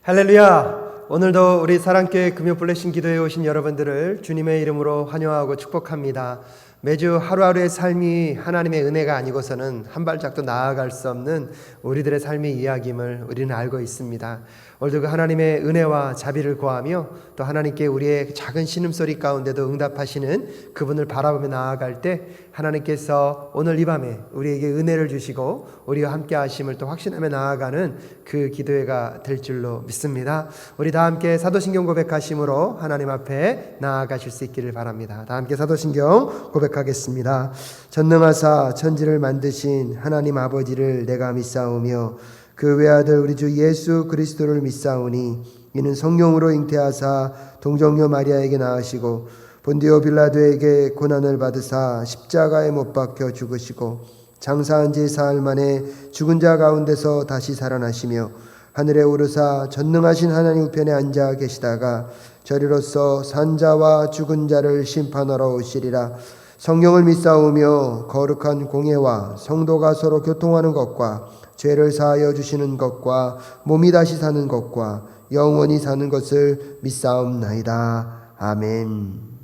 할렐루야! 오늘도 우리 사랑교회 금요 블레싱 기도에 오신 여러분들을 주님의 이름으로 환영하고 축복합니다. 매주 하루하루의 삶이 하나님의 은혜가 아니고서는 한 발짝도 나아갈 수 없는 우리들의 삶의 이야기임을 우리는 알고 있습니다. 오늘도 그 하나님의 은혜와 자비를 구하며 또 하나님께 우리의 작은 신음소리 가운데도 응답하시는 그분을 바라보며 나아갈 때 하나님께서 오늘 이 밤에 우리에게 은혜를 주시고 우리와 함께 하심을 또 확신하며 나아가는 그 기도회가 될 줄로 믿습니다. 우리 다 함께 사도신경 고백하심으로 하나님 앞에 나아가실 수 있기를 바랍니다. 다 함께 사도신경 고백하겠습니다. 전능하사 천지를 만드신 하나님 아버지를 내가 믿사오며 그 외아들 우리 주 예수 그리스도를 믿사오니 이는 성령으로 잉태하사 동정녀 마리아에게 낳으시고 본디오 빌라도에게 고난을 받으사 십자가에 못 박혀 죽으시고 장사한 지 사흘 만에 죽은 자 가운데서 다시 살아나시며 하늘에 오르사 전능하신 하나님 우편에 앉아 계시다가 저리로서 산자와 죽은 자를 심판하러 오시리라. 성령을 믿사오며 거룩한 공예와 성도가 서로 교통하는 것과 죄를 사하여 주시는 것과 몸이 다시 사는 것과 영원히 사는 것을 믿사옵나이다. 아멘.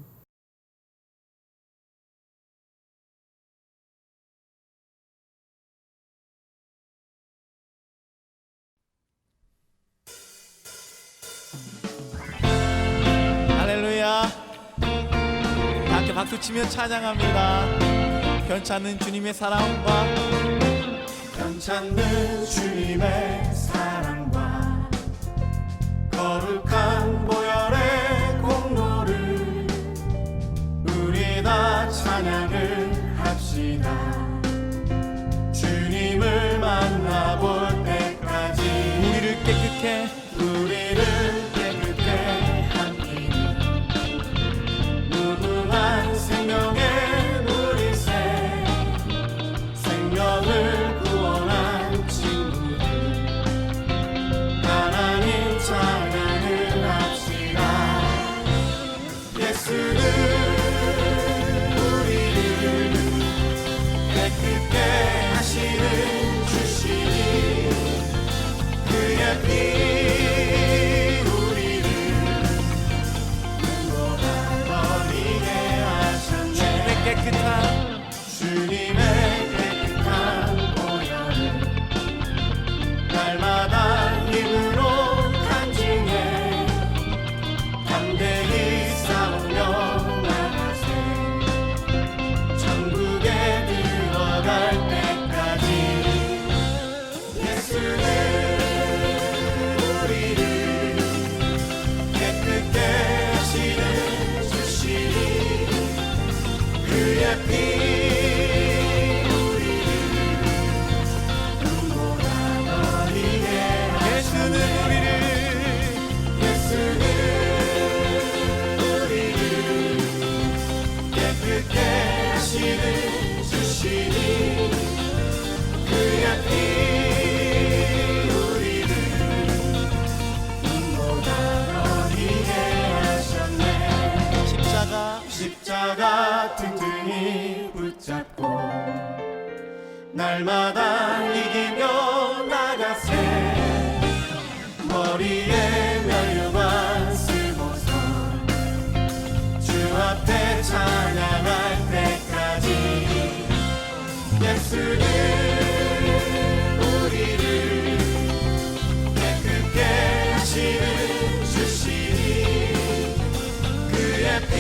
할렐루야. 다 함께 박수치며 찬양합니다. 변찮는 주님의 사랑과 변찮는 주님의 사랑과 거룩한 보혈의 공로를 우리 다 찬양을 합시다. 주님을 만나볼 때까지 우리를 깨끗해 함기는 무궁한 생명의 누리새 생명을 구원한 친구들 하나님 찬양을 합시다. 예수는 우리를 깨끗게 하시는 주시니 그의 피 우리를 눈보다 버리게 하셨네. 주님의 깨끗한 보혈을 날마다 힘으로 간증해 담대히 싸우며 나가세. 천국에 들어갈 때까지 예수는 우리를 깨끗게 하시는 주시니 그의 피 우리를 눈보다 버리게 예수는 우리를 깨끗게 하시는 주시니 그의 피 우리를 눈보다 버리게 하셨네. 십자가 튼튼히 붙잡고 날마다 이기며 나가세. 머리에 면류관 쓰고서 주 앞에 찬양할 때까지 예수는 우리를 깨끗게 하시는 주시니 그의 피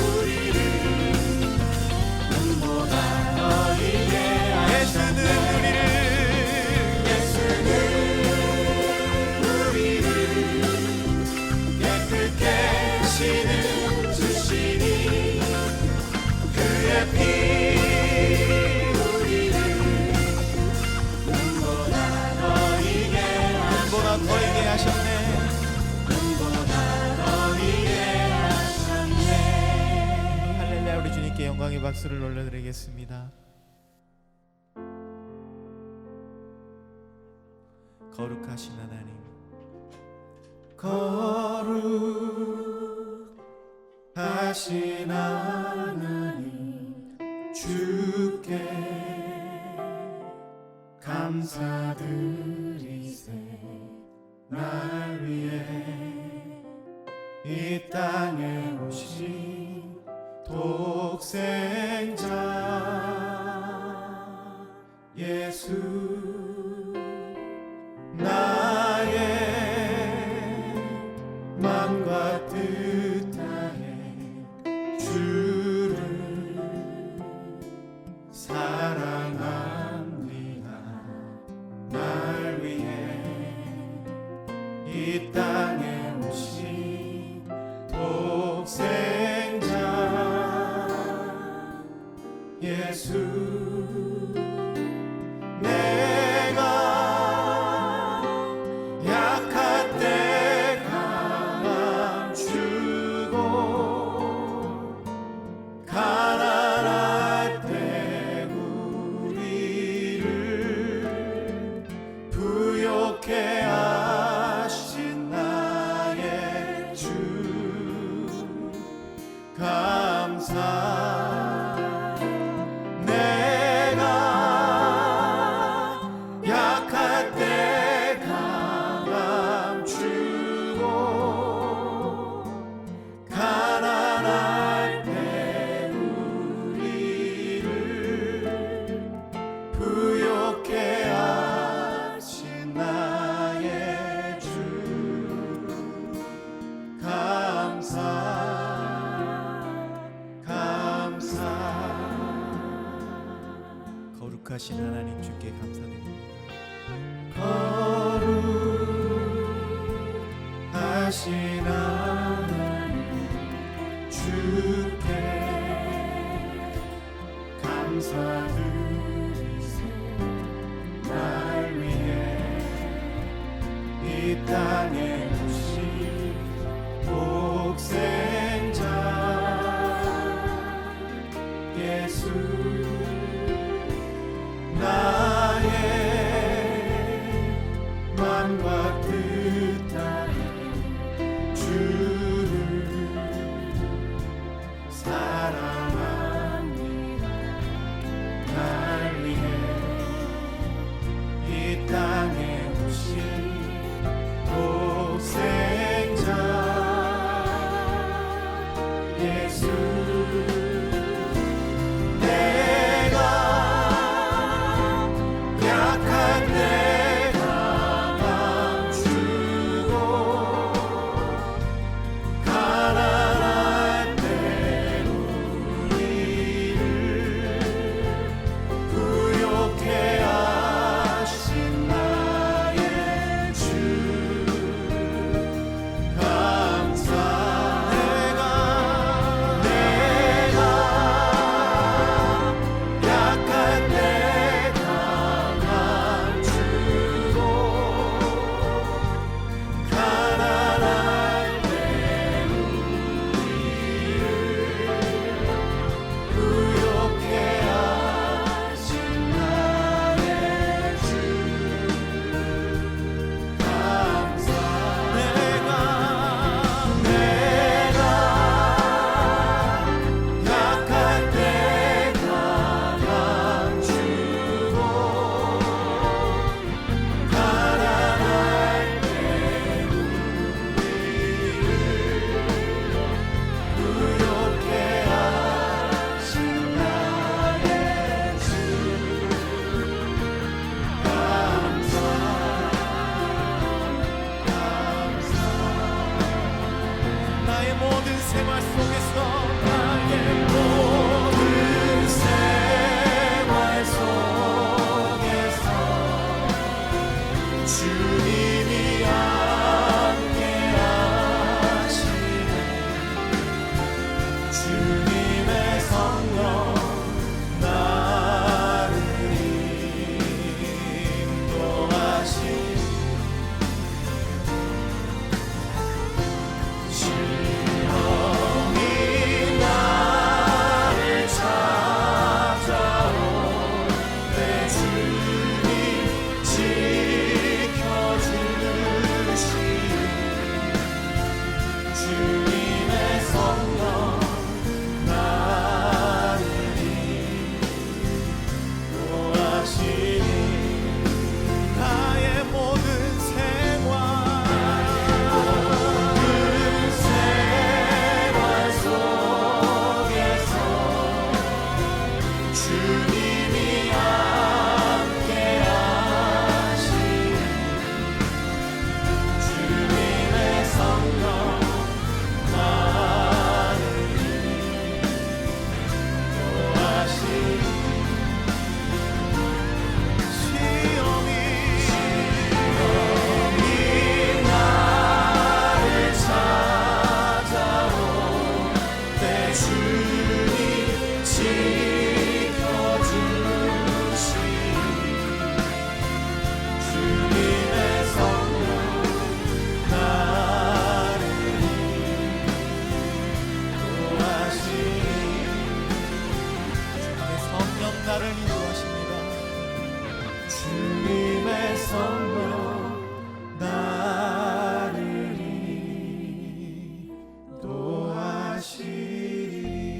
우리를 눈보다 버리게 하셨네. 예수는 우리를 깨끗게 하시는 주시니 그의 피 우리를 눈보다 버리게 하셨네. 할렐루야. 우리 주님께 영광의 박수를 올려드리겠습니다. 거룩하신 하나님, 거룩하신 하나님 주께 감사드리세. 날 위해 이 땅에 오신 독생자 예수, 나의 맘과 뜻 다해 주를 사랑합니다. 날 위해 이 땅에 오신 독생자 예수, 내가 약할 때 감추고 가난할 때 우리를 부욕해 하신 나의 주 감사. 내가 약할 때 감추고 가난할 때 우리를 부욕해 하신 나의 주 감사. 거룩하신 하나님 주께 감사드립니다. 거룩하신 하나님 주께 감사드리세. 날 위해 이 땅에 오신 독생자 예수, 나의 맘과 뜻 다해 주를 사랑합니다. 날 위해 이 땅에 오신 독생자 예수, 내 주님이 함께 하시니 주님의 성령 나를 인도하시니 시험이 나를 찾아올 때 주님 지켜주시니 주님의 성령 나를 인도하시니 주님의 성령 나를 인도하십니다. 주님의 성령 나를 인도하시니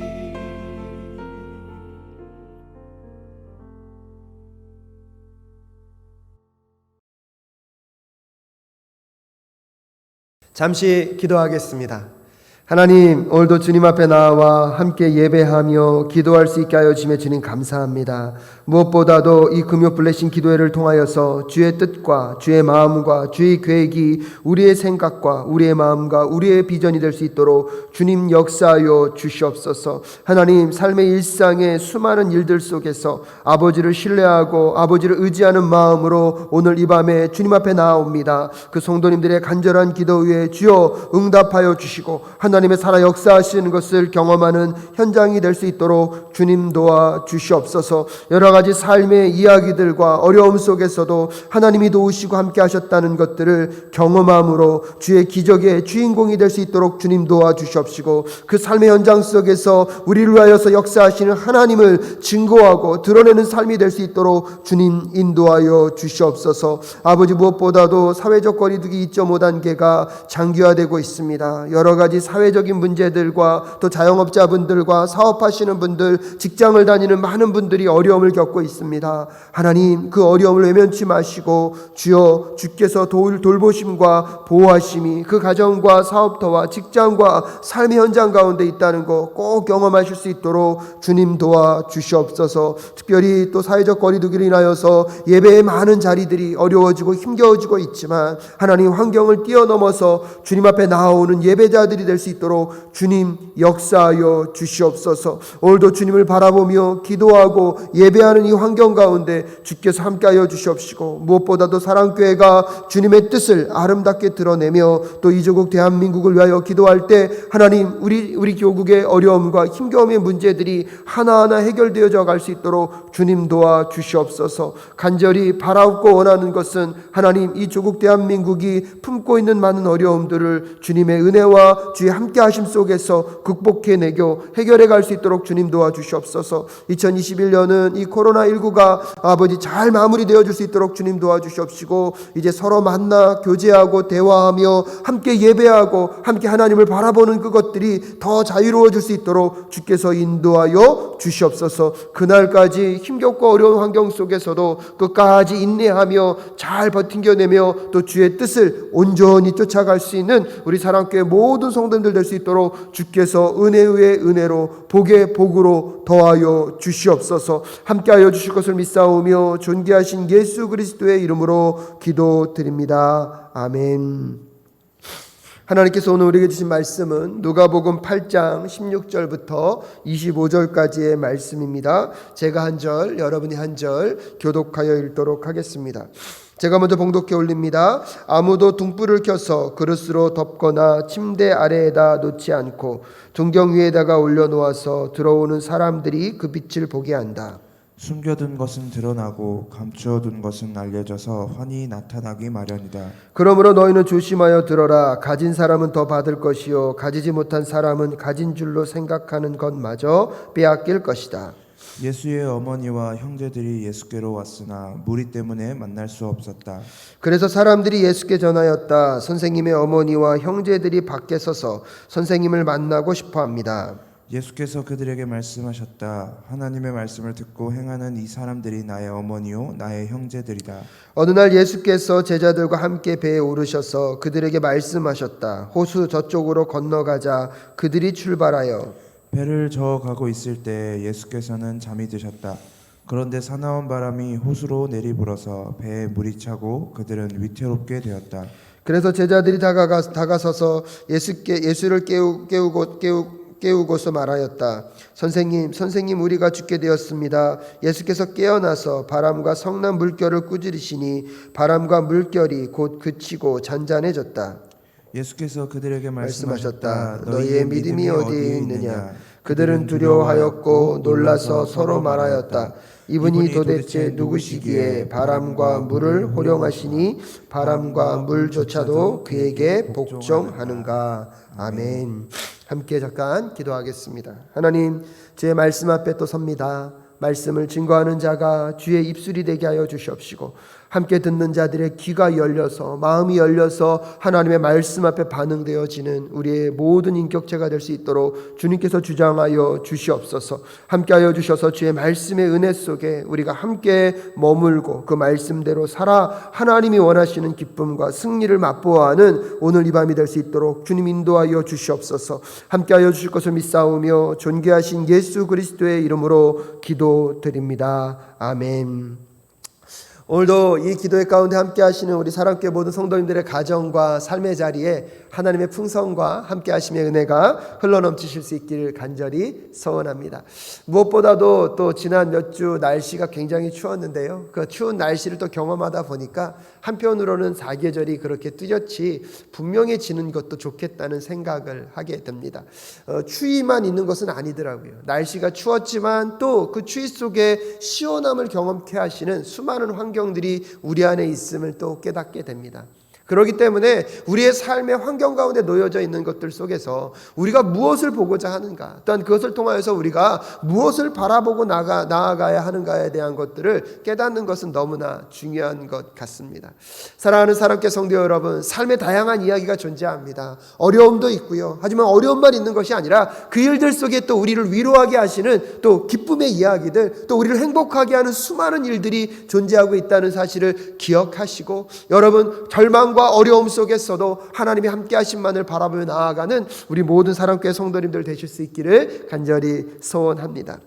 잠시 기도하겠습니다. 하나님, 오늘도 주님 앞에 나와 함께 예배하며 기도할 수 있게 하여 주시며 주님 감사합니다. 무엇보다도 이 금요 블레싱 기도회를 통하여서 주의 뜻과 주의 마음과 주의 계획이 우리의 생각과 우리의 마음과 우리의 비전이 될 수 있도록 주님 역사하여 주시옵소서. 하나님, 삶의 일상의 수많은 일들 속에서 아버지를 신뢰하고 아버지를 의지하는 마음으로 오늘 이 밤에 주님 앞에 나아옵니다. 그 성도님들의 간절한 기도 위에 주여 응답하여 주시고 하나님의 살아 역사하시는 것을 경험하는 현장이 될 수 있도록 주님 도와 주시옵소서. 여러 가지 삶의 이야기들과 어려움 속에서도 하나님이 도우시고 함께 하셨다는 것들을 경험함으로 주의 기적의 주인공이 될 수 있도록 주님 도와 주시옵시고 그 삶의 현장 속에서 우리를 위하여서 역사하시는 하나님을 증거하고 드러내는 삶이 될 수 있도록 주님 인도하여 주시옵소서. 아버지, 무엇보다도 사회적 거리두기 2.5단계가 장기화되고 있습니다. 여러 가지 사회적인 문제들과 또 자영업자분들과 사업하시는 분들, 직장을 다니는 많은 분들이 어려움을 겪고 있습니다. 하나님, 그 어려움을 외면치 마시고 주여 주께서 돌보심과 보호하심이 그 가정과 사업터와 직장과 삶의 현장 가운데 있다는 거 꼭 경험하실 수 있도록 주님 도와 주시옵소서. 특별히 또 사회적 거리두기로 인하여서 예배의 많은 자리들이 어려워지고 힘겨워지고 있지만 하나님, 환경을 뛰어넘어서 주님 앞에 나아오는 예배자들이 될 수 있도록 주님 역사하여 주시옵소서. 오늘도 주님을 바라보며 기도하고 예배하는 이 환경 가운데 주께서 함께하여 주시옵시고 무엇보다도 사랑교회가 주님의 뜻을 아름답게 드러내며 또 이 조국 대한민국을 위하여 기도할 때 하나님, 우리 교국의 어려움과 힘겨움의 문제들이 하나하나 해결되어져 갈 수 있도록 주님 도와 주시옵소서. 간절히 바라옵고 원하는 것은 하나님, 이 조국 대한민국이 품고 있는 많은 어려움들을 주님의 은혜와 주의 함께 하심 속에서 극복해내고 해결해 갈 수 있도록 주님 도와 주시옵소서. 2021년은 이 코로나19가 아버지 잘 마무리되어 줄 수 있도록 주님 도와 주시옵시고 이제 서로 만나 교제하고 대화하며 함께 예배하고 함께 하나님을 바라보는 그것들이 더 자유로워 줄 수 있도록 주께서 인도하여 주시옵소서. 그날까지 힘겹고 어려운 환경 속에서도 끝까지 인내하며 잘 버팅겨내며 또 주의 뜻을 온전히 쫓아갈 수 있는 우리 사랑교회 모든 성도들 될 수 있도록 주께서 은혜 위에 은혜로 복의 복으로 더하여 주시옵소서. 함께하여 주실 것을 믿사오며 존귀하신 예수 그리스도의 이름으로 기도드립니다. 아멘. 하나님께서 오늘 우리에게 주신 말씀은 누가복음 8장 16절부터 25절까지의 말씀입니다. 제가 한 절, 여러분이 한 절 교독하여 읽도록 하겠습니다. 제가 먼저 봉독해 올립니다. 아무도 등불을 켜서 그릇으로 덮거나 침대 아래에다 놓지 않고 등경 위에다가 올려놓아서 들어오는 사람들이 그 빛을 보게 한다. 숨겨둔 것은 드러나고 감추어둔 것은 알려져서 환히 나타나기 마련이다. 그러므로 너희는 조심하여 들어라. 가진 사람은 더 받을 것이요 가지지 못한 사람은 가진 줄로 생각하는 것마저 빼앗길 것이다. 예수의 어머니와 형제들이 예수께로 왔으나 무리 때문에 만날 수 없었다. 그래서 사람들이 예수께 전하였다. 선생님의 어머니와 형제들이 밖에 서서 선생님을 만나고 싶어합니다. 예수께서 그들에게 말씀하셨다. 하나님의 말씀을 듣고 행하는 이 사람들이 나의 어머니요 나의 형제들이다. 어느 날 예수께서 제자들과 함께 배에 오르셔서 그들에게 말씀하셨다. 호수 저쪽으로 건너가자. 그들이 출발하여 배를 저어가고 있을 때 예수께서는 잠이 드셨다. 그런데 사나운 바람이 호수로 내리불어서 배에 물이 차고 그들은 위태롭게 되었다. 그래서 제자들이 다가서서 예수를 깨우고서 말하였다. 선생님, 우리가 죽게 되었습니다. 예수께서 깨어나서 바람과 성난 물결을 꾸짖으시니 바람과 물결이 곧 그치고 잔잔해졌다. 예수께서 그들에게 말씀하셨다. 말씀하셨다. 너희의 믿음이 어디에 있느냐? 그들은 두려워하였고 놀라서 서로 말하였다. 이분이 도대체 누구시기에 바람과 물을 호령하시니 바람과 물조차도 그에게 복종하는가. 아멘. 함께 잠깐 기도하겠습니다. 하나님, 제 말씀 앞에 또 섭니다. 말씀을 증거하는 자가 주의 입술이 되게 하여 주시옵시고 함께 듣는 자들의 귀가 열려서 마음이 열려서 하나님의 말씀 앞에 반응되어지는 우리의 모든 인격체가 될 수 있도록 주님께서 주장하여 주시옵소서. 함께하여 주셔서 주의 말씀의 은혜 속에 우리가 함께 머물고 그 말씀대로 살아 하나님이 원하시는 기쁨과 승리를 맛보아하는 오늘 이 밤이 될 수 있도록 주님 인도하여 주시옵소서. 함께하여 주실 것을 믿사오며 존귀하신 예수 그리스도의 이름으로 기도드립니다. 아멘. 오늘도 이 기도의 가운데 함께 하시는 우리 사랑교회 모든 성도님들의 가정과 삶의 자리에 하나님의 풍성과 함께 하심의 은혜가 흘러넘치실 수 있기를 간절히 소원합니다. 무엇보다도 또 지난 몇 주 날씨가 굉장히 추웠는데요. 그 추운 날씨를 또 경험하다 보니까 한편으로는 사계절이 그렇게 뚜렷이 분명해지는 것도 좋겠다는 생각을 하게 됩니다. 추위만 있는 것은 아니더라고요. 날씨가 추웠지만 또 그 추위 속에 시원함을 경험케 하시는 수많은 환경들이 우리 안에 있음을 또 깨닫게 됩니다. 그렇기 때문에 우리의 삶의 환경 가운데 놓여져 있는 것들 속에서 우리가 무엇을 보고자 하는가, 또한 그것을 통하여서 우리가 무엇을 바라보고 나아가야 하는가에 대한 것들을 깨닫는 것은 너무나 중요한 것 같습니다. 사랑하는 사랑교회 성도 여러분, 삶의 다양한 이야기가 존재합니다. 어려움도 있고요. 하지만 어려움만 있는 것이 아니라 그 일들 속에 또 우리를 위로하게 하시는 또 기쁨의 이야기들, 또 우리를 행복하게 하는 수많은 일들이 존재하고 있다는 사실을 기억하시고, 여러분 절망과 어려움 속에서도 하나님이 함께 하심만을 바라보며 나아가는 우리 모든 사랑교회 성도님들 되실 수 있기를 간절히 소원합니다.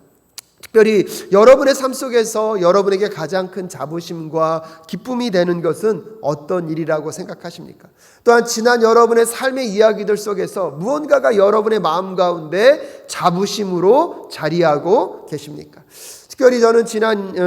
특별히 여러분의 삶 속에서 여러분에게 가장 큰 자부심과 기쁨이 되는 것은 어떤 일이라고 생각하십니까? 또한 지난 여러분의 삶의 이야기들 속에서 무언가가 여러분의 마음 가운데 자부심으로 자리하고 계십니까? 특별히 저는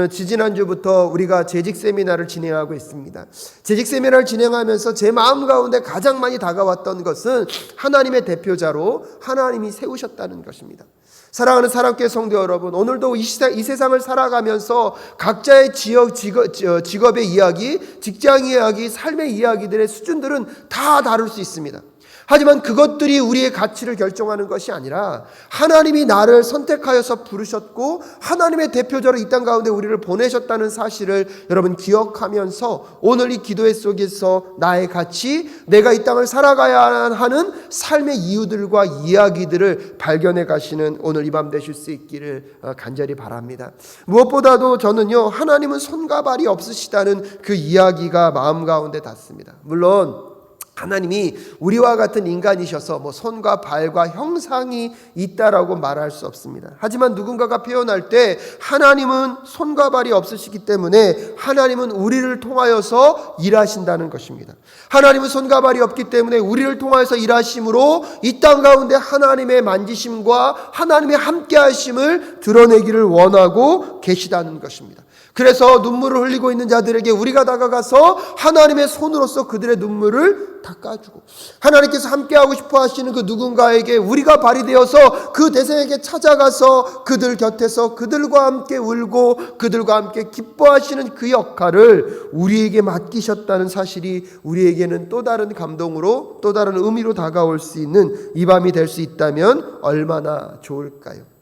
지지난주부터 우리가 재직 세미나를 진행하고 있습니다. 재직 세미나를 진행하면서 제 마음 가운데 가장 많이 다가왔던 것은 하나님의 대표자로 하나님이 세우셨다는 것입니다. 사랑하는 사랑교회 성도 여러분, 오늘도 이 세상을 살아가면서 각자의 직업의 이야기, 직장 이야기, 삶의 이야기들의 수준들은 다 다를 수 있습니다. 하지만 그것들이 우리의 가치를 결정하는 것이 아니라 하나님이 나를 선택하여서 부르셨고 하나님의 대표자로 이 땅 가운데 우리를 보내셨다는 사실을 여러분 기억하면서 오늘 이 기도회 속에서 나의 가치, 내가 이 땅을 살아가야 하는 삶의 이유들과 이야기들을 발견해 가시는 오늘 이 밤 되실 수 있기를 간절히 바랍니다. 무엇보다도 저는요, 하나님은 손과 발이 없으시다는 그 이야기가 마음 가운데 닿습니다. 물론 하나님이 우리와 같은 인간이셔서 손과 발과 형상이 있다라고 말할 수 없습니다. 하지만 누군가가 표현할 때 하나님은 손과 발이 없으시기 때문에 하나님은 우리를 통하여서 일하신다는 것입니다. 하나님은 손과 발이 없기 때문에 우리를 통하여서 일하심으로 이 땅 가운데 하나님의 만지심과 하나님의 함께하심을 드러내기를 원하고 계시다는 것입니다. 그래서 눈물을 흘리고 있는 자들에게 우리가 다가가서 하나님의 손으로서 그들의 눈물을 닦아주고, 하나님께서 함께하고 싶어 하시는 그 누군가에게 우리가 발이 되어서 그 대상에게 찾아가서 그들 곁에서 그들과 함께 울고 그들과 함께 기뻐하시는 그 역할을 우리에게 맡기셨다는 사실이 우리에게는 또 다른 감동으로, 또 다른 의미로 다가올 수 있는 이 밤이 될 수 있다면 얼마나 좋을까요?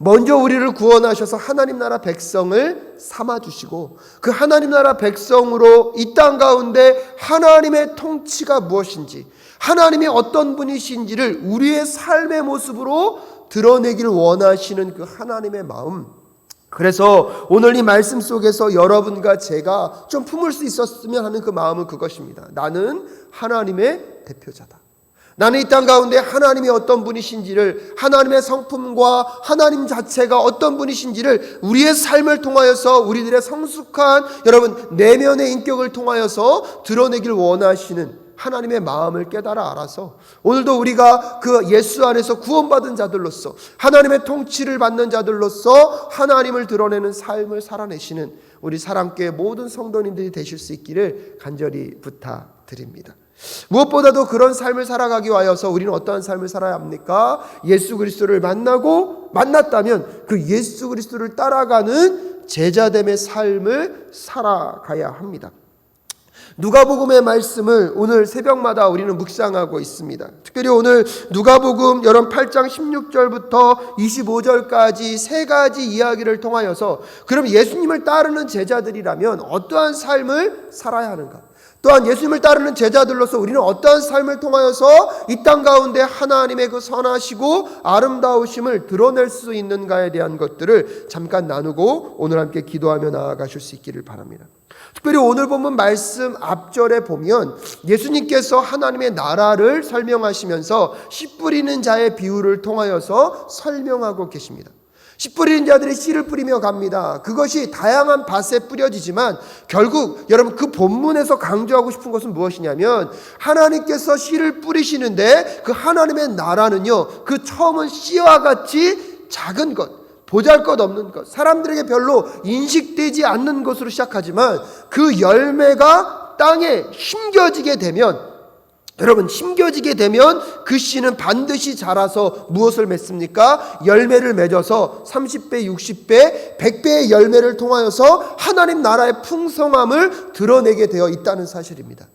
먼저 우리를 구원하셔서 하나님 나라 백성을 삼아주시고 그 하나님 나라 백성으로 이 땅 가운데 하나님의 통치가 무엇인지, 하나님이 어떤 분이신지를 우리의 삶의 모습으로 드러내기를 원하시는 그 하나님의 마음, 그래서 오늘 이 말씀 속에서 여러분과 제가 좀 품을 수 있었으면 하는 그 마음은 그것입니다. 나는 하나님의 대표자다. 나는 이 땅 가운데 하나님이 어떤 분이신지를, 하나님의 성품과 하나님 자체가 어떤 분이신지를 우리의 삶을 통하여서, 우리들의 성숙한 여러분 내면의 인격을 통하여서 드러내길 원하시는 하나님의 마음을 깨달아 알아서 오늘도 우리가 그 예수 안에서 구원받은 자들로서, 하나님의 통치를 받는 자들로서 하나님을 드러내는 삶을 살아내시는 우리 사랑교회 모든 성도님들이 되실 수 있기를 간절히 부탁드립니다. 무엇보다도 그런 삶을 살아가기 위하여서 우리는 어떠한 삶을 살아야 합니까? 예수 그리스도를 만났다면 그 예수 그리스도를 따라가는 제자됨의 삶을 살아가야 합니다. 누가복음의 말씀을 오늘 새벽마다 우리는 묵상하고 있습니다. 특별히 오늘 누가복음 여러분 8장 16절부터 25절까지 세 가지 이야기를 통하여서 그럼 예수님을 따르는 제자들이라면 어떠한 삶을 살아야 하는가? 또한 예수님을 따르는 제자들로서 우리는 어떠한 삶을 통하여서 이 땅 가운데 하나님의 그 선하시고 아름다우심을 드러낼 수 있는가에 대한 것들을 잠깐 나누고 오늘 함께 기도하며 나아가실 수 있기를 바랍니다. 특별히 오늘 본문 말씀 앞절에 보면 예수님께서 하나님의 나라를 설명하시면서 씨 뿌리는 자의 비유를 통하여서 설명하고 계십니다. 씨 뿌리는 자들이 씨를 뿌리며 갑니다. 그것이 다양한 밭에 뿌려지지만 결국 여러분 그 본문에서 강조하고 싶은 것은 무엇이냐면 하나님께서 씨를 뿌리시는데 그 하나님의 나라는요, 그 처음은 씨와 같이 작은 것, 보잘것없는 것, 사람들에게 별로 인식되지 않는 것으로 시작하지만 그 열매가 땅에 심겨지게 되면, 여러분 심겨지게 되면 그 씨는 반드시 자라서 무엇을 맺습니까? 열매를 맺어서 30배, 60배, 100배의 열매를 통하여서 하나님 나라의 풍성함을 드러내게 되어 있다는 사실입니다.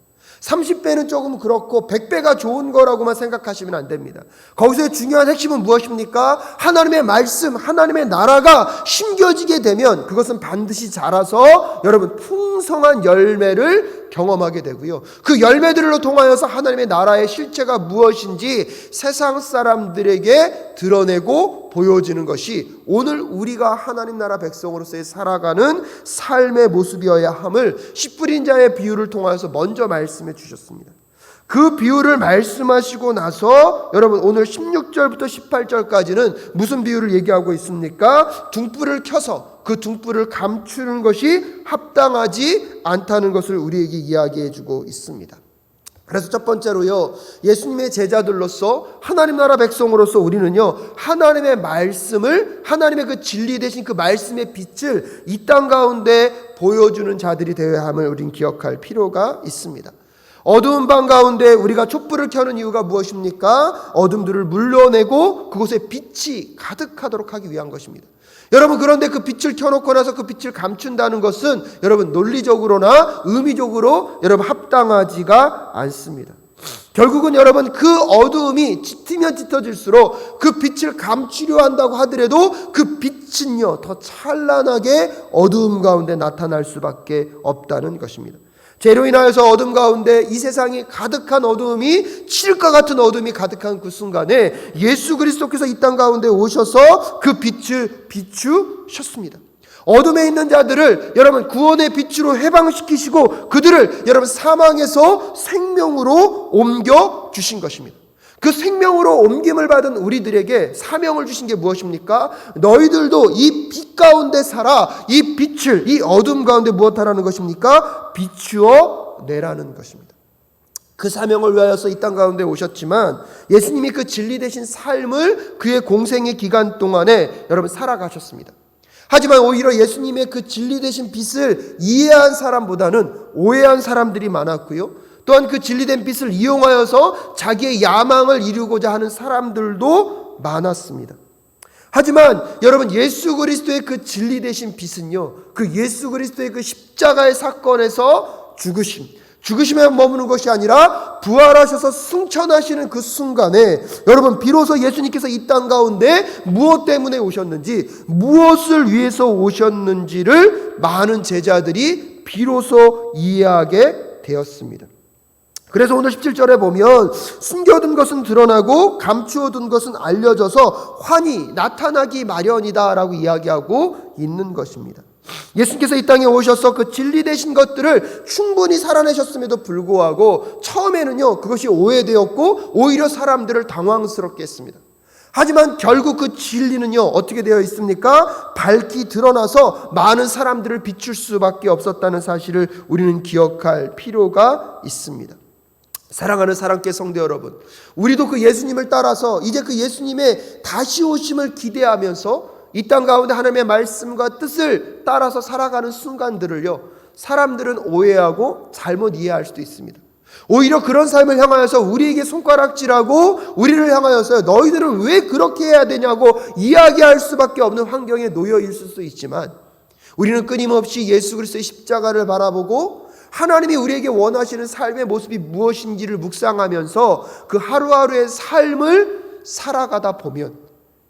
30배는 조금 그렇고 100배가 좋은 거라고만 생각하시면 안 됩니다. 거기서의 중요한 핵심은 무엇입니까? 하나님의 말씀, 하나님의 나라가 심겨지게 되면 그것은 반드시 자라서 여러분 풍성한 열매를 경험하게 되고요. 그 열매들로 통하여서 하나님의 나라의 실체가 무엇인지 세상 사람들에게 드러내고 보여지는 것이 오늘 우리가 하나님 나라 백성으로서의 살아가는 삶의 모습이어야 함을 씨 뿌린 자의 비유를 통하여서 먼저 말씀해 주셨습니다. 그 비유를 말씀하시고 나서 여러분 오늘 16절부터 18절까지는 무슨 비유를 얘기하고 있습니까? 등불을 켜서 그 등불을 감추는 것이 합당하지 않다는 것을 우리에게 이야기해 주고 있습니다. 그래서 첫 번째로요, 예수님의 제자들로서 하나님 나라 백성으로서 우리는요, 하나님의 말씀을, 하나님의 그 진리 되신 그 말씀의 빛을 이 땅 가운데 보여주는 자들이 되어야 함을 우리는 기억할 필요가 있습니다. 어두운 방 가운데 우리가 촛불을 켜는 이유가 무엇입니까? 어둠들을 물러내고 그곳에 빛이 가득하도록 하기 위한 것입니다. 여러분 그런데 그 빛을 켜놓고 나서 그 빛을 감춘다는 것은 여러분 논리적으로나 의미적으로 여러분 합당하지가 않습니다. 결국은 여러분 그 어두움이 짙으면 짙어질수록 그 빛을 감추려 한다고 하더라도 그 빛은요 더 찬란하게 어두움 가운데 나타날 수밖에 없다는 것입니다. 죄로 인하여서 어둠 가운데 이 세상이 가득한 어두움이 칠과 같은 어둠이 가득한 그 순간에 예수 그리스도께서 이 땅 가운데 오셔서 그 빛을 비추셨습니다. 어둠에 있는 자들을 여러분 구원의 빛으로 해방시키시고 그들을 여러분 사망에서 생명으로 옮겨 주신 것입니다. 그 생명으로 옮김을 받은 우리들에게 사명을 주신 게 무엇입니까? 너희들도 이 빛 가운데 살아 이 빛을 이 어둠 가운데 무엇하라는 것입니까? 비추어 내라는 것입니다. 그 사명을 위하여서 이 땅 가운데 오셨지만 예수님이 그 진리 되신 삶을 그의 공생의 기간 동안에 여러분 살아가셨습니다. 하지만 오히려 예수님의 그 진리 되신 빛을 이해한 사람보다는 오해한 사람들이 많았고요. 또한 그 진리된 빛을 이용하여서 자기의 야망을 이루고자 하는 사람들도 많았습니다. 하지만 여러분 예수 그리스도의 그 진리 되신 빛은요, 그 예수 그리스도의 그 십자가의 사건에서 죽으심에 머무는 것이 아니라 부활하셔서 승천하시는 그 순간에 여러분 비로소 예수님께서 이 땅 가운데 무엇 때문에 오셨는지, 무엇을 위해서 오셨는지를 많은 제자들이 비로소 이해하게 되었습니다. 그래서 오늘 17절에 보면 숨겨둔 것은 드러나고 감추어둔 것은 알려져서 환히 나타나기 마련이다 라고 이야기하고 있는 것입니다. 예수님께서 이 땅에 오셔서 그 진리 되신 것들을 충분히 살아내셨음에도 불구하고 처음에는요, 그것이 오해되었고 오히려 사람들을 당황스럽게 했습니다. 하지만 결국 그 진리는요, 어떻게 되어 있습니까? 밝히 드러나서 많은 사람들을 비출 수밖에 없었다는 사실을 우리는 기억할 필요가 있습니다. 사랑하는 사랑계 성도 여러분, 우리도 그 예수님을 따라서 이제 그 예수님의 다시 오심을 기대하면서 이 땅 가운데 하나님의 말씀과 뜻을 따라서 살아가는 순간들을요, 사람들은 오해하고 잘못 이해할 수도 있습니다. 오히려 그런 삶을 향하여서 우리에게 손가락질하고 우리를 향하여서 너희들은 왜 그렇게 해야 되냐고 이야기할 수밖에 없는 환경에 놓여 있을 수 있지만, 우리는 끊임없이 예수 그리스도의 십자가를 바라보고 하나님이 우리에게 원하시는 삶의 모습이 무엇인지를 묵상하면서 그 하루하루의 삶을 살아가다 보면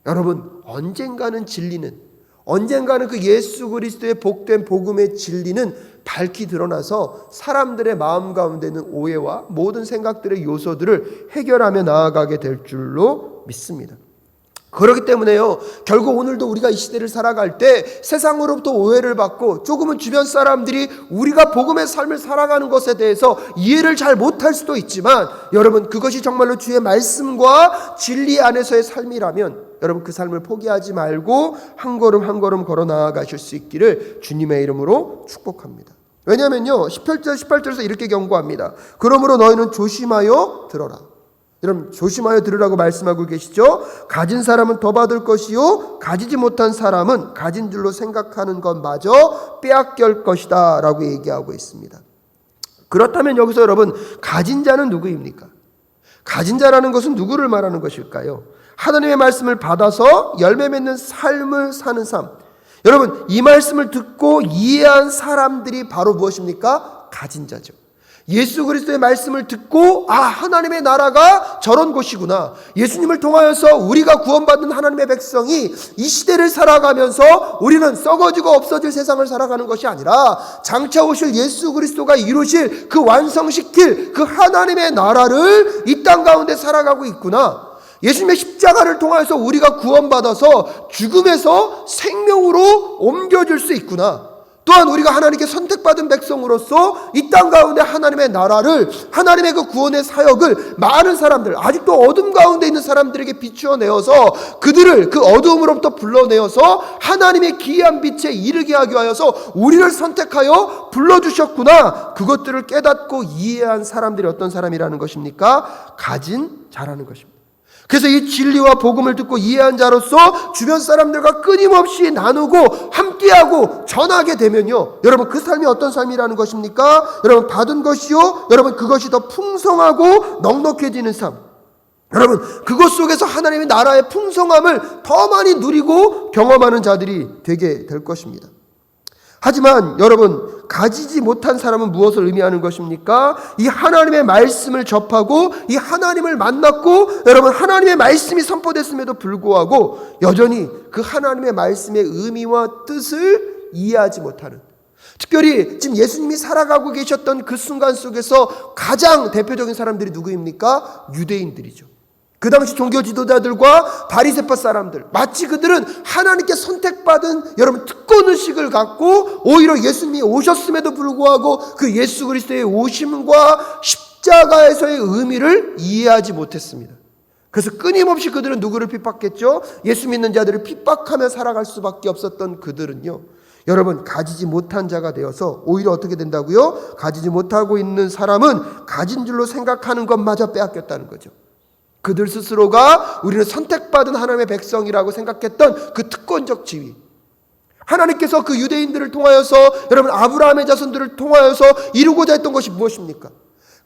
여러분, 언젠가는 그 예수 그리스도의 복된 복음의 진리는 밝히 드러나서 사람들의 마음 가운데 있는 오해와 모든 생각들의 요소들을 해결하며 나아가게 될 줄로 믿습니다. 그렇기 때문에요, 결국 오늘도 우리가 이 시대를 살아갈 때 세상으로부터 오해를 받고 조금은 주변 사람들이 우리가 복음의 삶을 살아가는 것에 대해서 이해를 잘 못할 수도 있지만, 여러분, 그것이 정말로 주의 말씀과 진리 안에서의 삶이라면 여러분, 그 삶을 포기하지 말고 한 걸음 한 걸음 걸어 나아가실 수 있기를 주님의 이름으로 축복합니다. 왜냐하면요, 18절에서 이렇게 경고합니다. 그러므로 너희는 조심하여 들어라. 여러분, 조심하여 들으라고 말씀하고 계시죠? 가진 사람은 더 받을 것이요, 가지지 못한 사람은 가진 줄로 생각하는 것마저 빼앗길 것이다 라고 얘기하고 있습니다. 그렇다면 여기서 여러분, 가진 자는 누구입니까? 가진 자라는 것은 누구를 말하는 것일까요? 하나님의 말씀을 받아서 열매 맺는 삶을 사는 삶. 여러분, 이 말씀을 듣고 이해한 사람들이 바로 무엇입니까? 가진 자죠. 예수 그리스도의 말씀을 듣고 하나님의 나라가 저런 곳이구나, 예수님을 통하여서 우리가 구원받은 하나님의 백성이 이 시대를 살아가면서 우리는 썩어지고 없어질 세상을 살아가는 것이 아니라 장차 오실 예수 그리스도가 이루실 그 완성시킬 그 하나님의 나라를 이 땅 가운데 살아가고 있구나, 예수님의 십자가를 통하여서 우리가 구원받아서 죽음에서 생명으로 옮겨질 수 있구나, 또한 우리가 하나님께 선택받은 백성으로서 이 땅 가운데 하나님의 나라를, 하나님의 그 구원의 사역을 많은 사람들, 아직도 어둠 가운데 있는 사람들에게 비추어내어서 그들을 그 어두움으로부터 불러내어서 하나님의 기이한 빛에 이르게 하기 위하여서 우리를 선택하여 불러주셨구나, 그것들을 깨닫고 이해한 사람들이 어떤 사람이라는 것입니까? 가진 자라는 것입니다. 그래서 이 진리와 복음을 듣고 이해한 자로서 주변 사람들과 끊임없이 나누고 함께하고 전하게 되면요, 여러분, 그 삶이 어떤 삶이라는 것입니까? 여러분, 받은 것이요, 여러분, 그것이 더 풍성하고 넉넉해지는 삶. 여러분, 그것 속에서 하나님의 나라의 풍성함을 더 많이 누리고 경험하는 자들이 되게 될 것입니다. 하지만 여러분, 가지지 못한 사람은 무엇을 의미하는 것입니까? 이 하나님의 말씀을 접하고 이 하나님을 만났고 여러분, 하나님의 말씀이 선포됐음에도 불구하고 여전히 그 하나님의 말씀의 의미와 뜻을 이해하지 못하는, 특별히 지금 예수님이 살아가고 계셨던 그 순간 속에서 가장 대표적인 사람들이 누구입니까? 유대인들이죠. 그 당시 종교 지도자들과 바리새파 사람들, 마치 그들은 하나님께 선택받은 여러분 특권의식을 갖고 오히려 예수님이 오셨음에도 불구하고 그 예수 그리스도의 오심과 십자가에서의 의미를 이해하지 못했습니다. 그래서 끊임없이 그들은 누구를 핍박했죠? 예수 믿는 자들을 핍박하며 살아갈 수밖에 없었던 그들은요, 여러분, 가지지 못한 자가 되어서 오히려 어떻게 된다고요? 가지지 못하고 있는 사람은 가진 줄로 생각하는 것마저 빼앗겼다는 거죠. 그들 스스로가 우리는 선택받은 하나님의 백성이라고 생각했던 그 특권적 지위, 하나님께서 그 유대인들을 통하여서 여러분 아브라함의 자손들을 통하여서 이루고자 했던 것이 무엇입니까?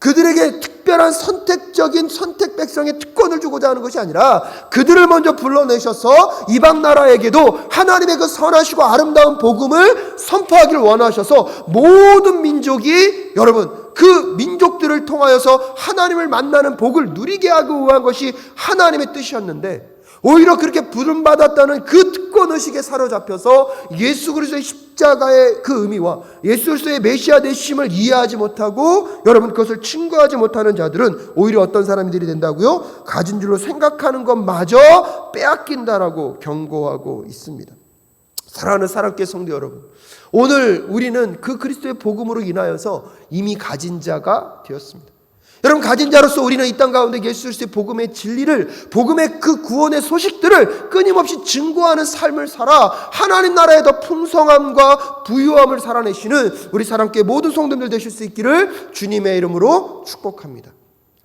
그들에게 특별한 선택적인 선택 백성의 특권을 주고자 하는 것이 아니라 그들을 먼저 불러내셔서 이방 나라에게도 하나님의 그 선하시고 아름다운 복음을 선포하기를 원하셔서 모든 민족이 여러분 그 민족들을 통하여서 하나님을 만나는 복을 누리게 하기 위한 것이 하나님의 뜻이었는데, 오히려 그렇게 부름받았다는 그 특권의식에 사로잡혀서 예수 그리스도의 십자가의 그 의미와 예수 그리스도의 메시아 되심을 이해하지 못하고 여러분 그것을 친구하지 못하는 자들은 오히려 어떤 사람들이 된다고요? 가진 줄로 생각하는 것마저 빼앗긴다라고 경고하고 있습니다. 사랑하는 사랑교회 성도 여러분, 오늘 우리는 그 그리스도의 복음으로 인하여서 이미 가진 자가 되었습니다. 여러분, 가진 자로서 우리는 이 땅 가운데 예수 그리스도의 복음의 진리를, 복음의 그 구원의 소식들을 끊임없이 증거하는 삶을 살아 하나님 나라의 더 풍성함과 부유함을 살아내시는 우리 사랑교회 모든 성도들 되실 수 있기를 주님의 이름으로 축복합니다.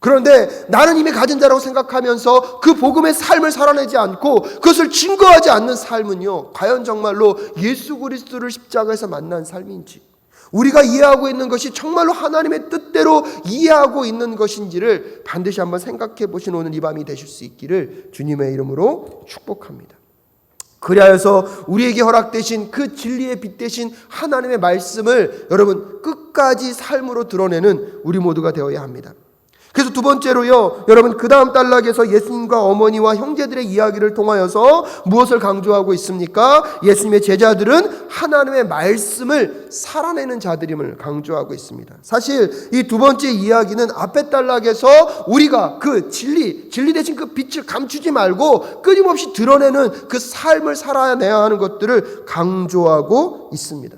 그런데 나는 이미 가진 자라고 생각하면서 그 복음의 삶을 살아내지 않고 그것을 증거하지 않는 삶은요, 과연 정말로 예수 그리스도를 십자가에서 만난 삶인지, 우리가 이해하고 있는 것이 정말로 하나님의 뜻대로 이해하고 있는 것인지를 반드시 한번 생각해 보시는 오늘 이 밤이 되실 수 있기를 주님의 이름으로 축복합니다. 그리하여서 우리에게 허락되신 그 진리의 빛 되신 하나님의 말씀을 여러분 끝까지 삶으로 드러내는 우리 모두가 되어야 합니다. 그래서 두 번째로요, 여러분 그 다음 단락에서 예수님과 어머니와 형제들의 이야기를 통하여서 무엇을 강조하고 있습니까? 예수님의 제자들은 하나님의 말씀을 살아내는 자들임을 강조하고 있습니다. 사실 이 두 번째 이야기는 앞에 단락에서 우리가 그 진리 대신 그 빛을 감추지 말고 끊임없이 드러내는 그 삶을 살아내야 하는 것들을 강조하고 있습니다.